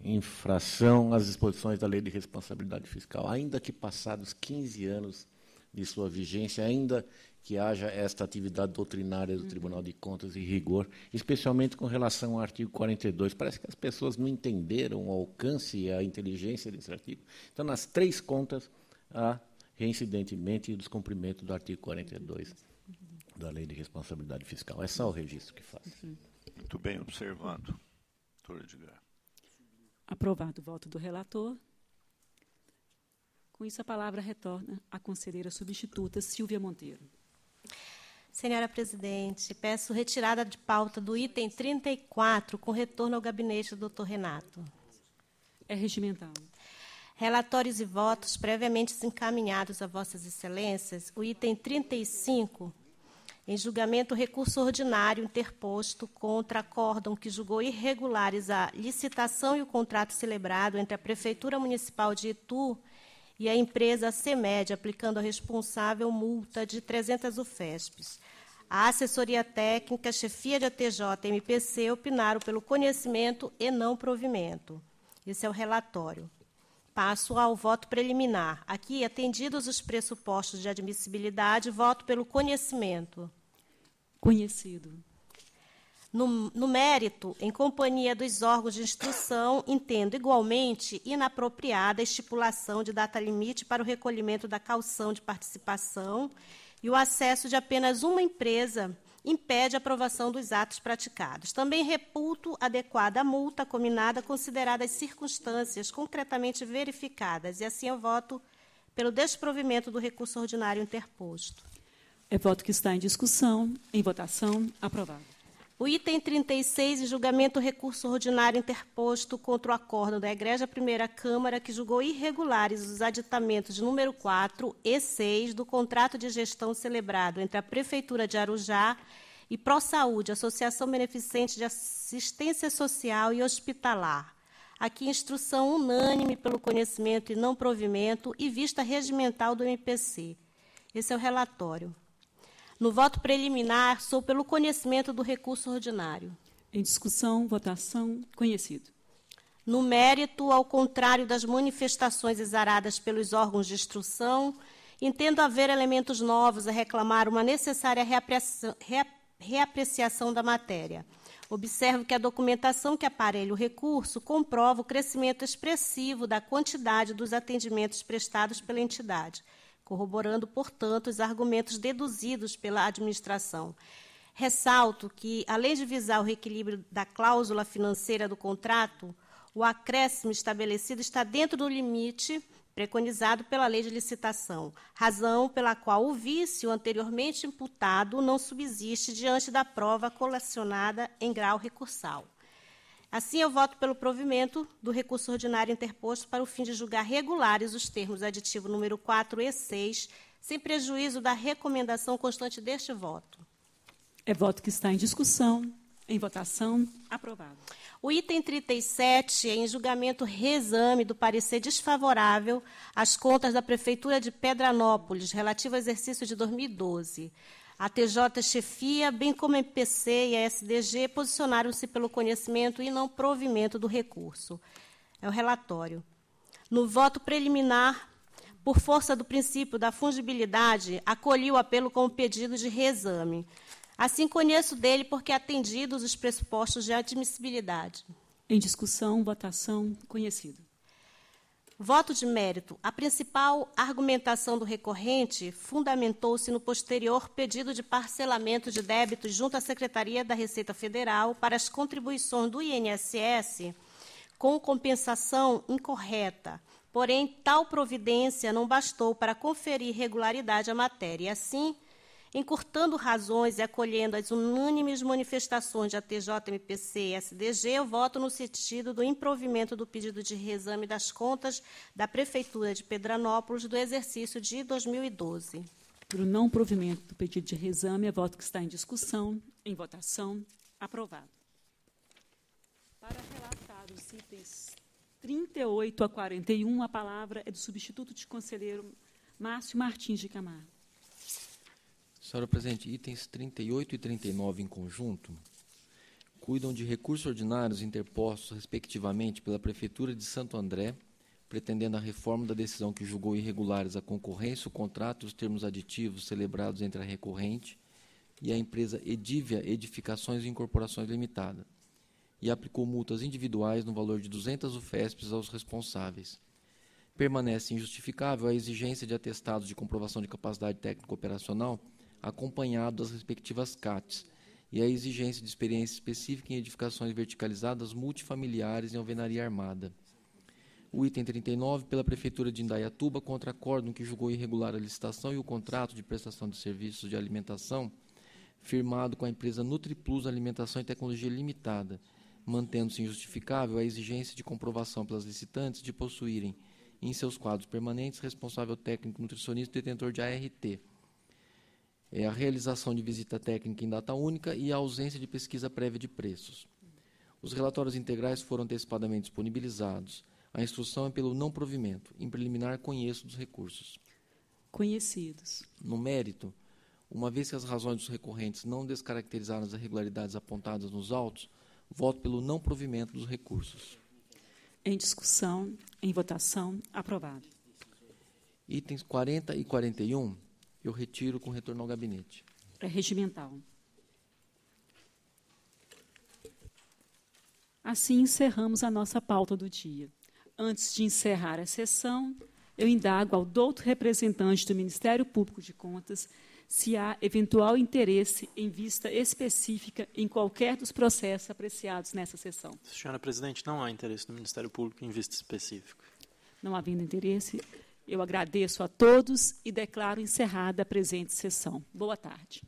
infração às disposições da Lei de Responsabilidade Fiscal, ainda que passados 15 anos de sua vigência, ainda que haja esta atividade doutrinária do Tribunal de Contas e rigor, especialmente com relação ao artigo 42. Parece que as pessoas não entenderam o alcance e a inteligência desse artigo. Então, nas 3 contas, há reincidentemente o descumprimento do artigo 42 da Lei de Responsabilidade Fiscal. É só o registro que faz. Muito bem observado, doutor Edgar. Aprovado o voto do relator. Com isso, a palavra retorna à conselheira substituta Silvia Monteiro. Senhora presidente, peço retirada de pauta do item 34, com retorno ao gabinete do Dr. Renato. É regimental. Relatórios e votos previamente encaminhados a vossas excelências. O item 35, em julgamento, recurso ordinário interposto contra acórdão que julgou irregulares a licitação e o contrato celebrado entre a Prefeitura Municipal de Itu e a empresa CEMED, aplicando ao responsável multa de 300 UFESPs. A assessoria técnica, a chefia de ATJ e MPC opinaram pelo conhecimento e não provimento. Esse é o relatório. Passo ao voto preliminar. Aqui, atendidos os pressupostos de admissibilidade, voto pelo conhecimento. Conhecido. No mérito, em companhia dos órgãos de instrução, entendo igualmente inapropriada a estipulação de data limite para o recolhimento da caução de participação e o acesso de apenas uma empresa impede a aprovação dos atos praticados. Também reputo adequada a multa combinada, consideradas as circunstâncias concretamente verificadas, e assim eu voto pelo desprovimento do recurso ordinário interposto. É voto que está em discussão. Em votação, aprovado. O item 36, em julgamento recurso ordinário interposto contra o acórdão da Egrégia Primeira Câmara, que julgou irregulares os aditamentos de número 4 e 6 do contrato de gestão celebrado entre a Prefeitura de Arujá e ProSaúde, Associação Beneficente de Assistência Social e Hospitalar. Aqui, instrução unânime pelo conhecimento e não provimento e vista regimental do MPC. Esse é o relatório. No voto preliminar, sou pelo conhecimento do recurso ordinário. Em discussão, votação, conhecido. No mérito, ao contrário das manifestações exaradas pelos órgãos de instrução, entendo haver elementos novos a reclamar uma necessária reapreciação da matéria. Observo que a documentação que aparelha o recurso comprova o crescimento expressivo da quantidade dos atendimentos prestados pela entidade, corroborando, portanto, os argumentos deduzidos pela administração. Ressalto que, além de visar o reequilíbrio da cláusula financeira do contrato, o acréscimo estabelecido está dentro do limite preconizado pela lei de licitação, razão pela qual o vício anteriormente imputado não subsiste diante da prova colecionada em grau recursal. Assim, eu voto pelo provimento do recurso ordinário interposto para o fim de julgar regulares os termos aditivo número 4 e 6, sem prejuízo da recomendação constante deste voto. É voto que está em discussão. Em votação, aprovado. O item 37 é em julgamento reexame do parecer desfavorável às contas da Prefeitura de Pedranópolis, relativo ao exercício de 2012. A TJ Chefia, bem como a MPC e a SDG, posicionaram-se pelo conhecimento e não provimento do recurso. É o relatório. No voto preliminar, por força do princípio da fungibilidade, acolhi o apelo com o pedido de reexame. Assim, conheço dele porque atendidos os pressupostos de admissibilidade. Em discussão, votação, conhecido. Voto de mérito. A principal argumentação do recorrente fundamentou-se no posterior pedido de parcelamento de débitos junto à Secretaria da Receita Federal para as contribuições do INSS com compensação incorreta. Porém, tal providência não bastou para conferir regularidade à matéria. E assim, encurtando razões e acolhendo as unânimes manifestações de ATJ, MPC e SDG, eu voto no sentido do improvimento do pedido de reexame das contas da Prefeitura de Pedranópolis do exercício de 2012. Pelo não provimento do pedido de reexame, é voto que está em discussão. Em votação, aprovado. Para relatar os itens 38 a 41, a palavra é do substituto de conselheiro Márcio Martins de Camargo. Senhora Presidente, itens 38 e 39 em conjunto cuidam de recursos ordinários interpostos, respectivamente, pela Prefeitura de Santo André, pretendendo a reforma da decisão que julgou irregulares a concorrência, o contrato e os termos aditivos celebrados entre a recorrente e a empresa Edívia Edificações e Incorporações Limitada, e aplicou multas individuais no valor de 200 UFESPs aos responsáveis. Permanece injustificável a exigência de atestados de comprovação de capacidade técnica operacional acompanhado das respectivas CATs, e a exigência de experiência específica em edificações verticalizadas multifamiliares em alvenaria armada. O item 39, pela Prefeitura de Indaiatuba, contra acórdão que julgou irregular a licitação e o contrato de prestação de serviços de alimentação firmado com a empresa NutriPlus Alimentação e Tecnologia Limitada, mantendo-se injustificável a exigência de comprovação pelas licitantes de possuírem, em seus quadros permanentes, responsável técnico nutricionista e detentor de ART, a realização de visita técnica em data única e a ausência de pesquisa prévia de preços. Os relatórios integrais foram antecipadamente disponibilizados. A instrução é pelo não provimento. Em preliminar, conheço dos recursos. Conhecidos. No mérito, uma vez que as razões dos recorrentes não descaracterizaram as irregularidades apontadas nos autos, voto pelo não provimento dos recursos. Em discussão, em votação, aprovado. Itens 40 e 41, eu retiro com retorno ao gabinete. É regimental. Assim encerramos a nossa pauta do dia. Antes de encerrar a sessão, eu indago ao douto representante do Ministério Público de Contas se há eventual interesse em vista específica em qualquer dos processos apreciados nessa sessão. Senhora Presidente, não há interesse do Ministério Público em vista específica. Não havendo interesse, eu agradeço a todos e declaro encerrada a presente sessão. Boa tarde.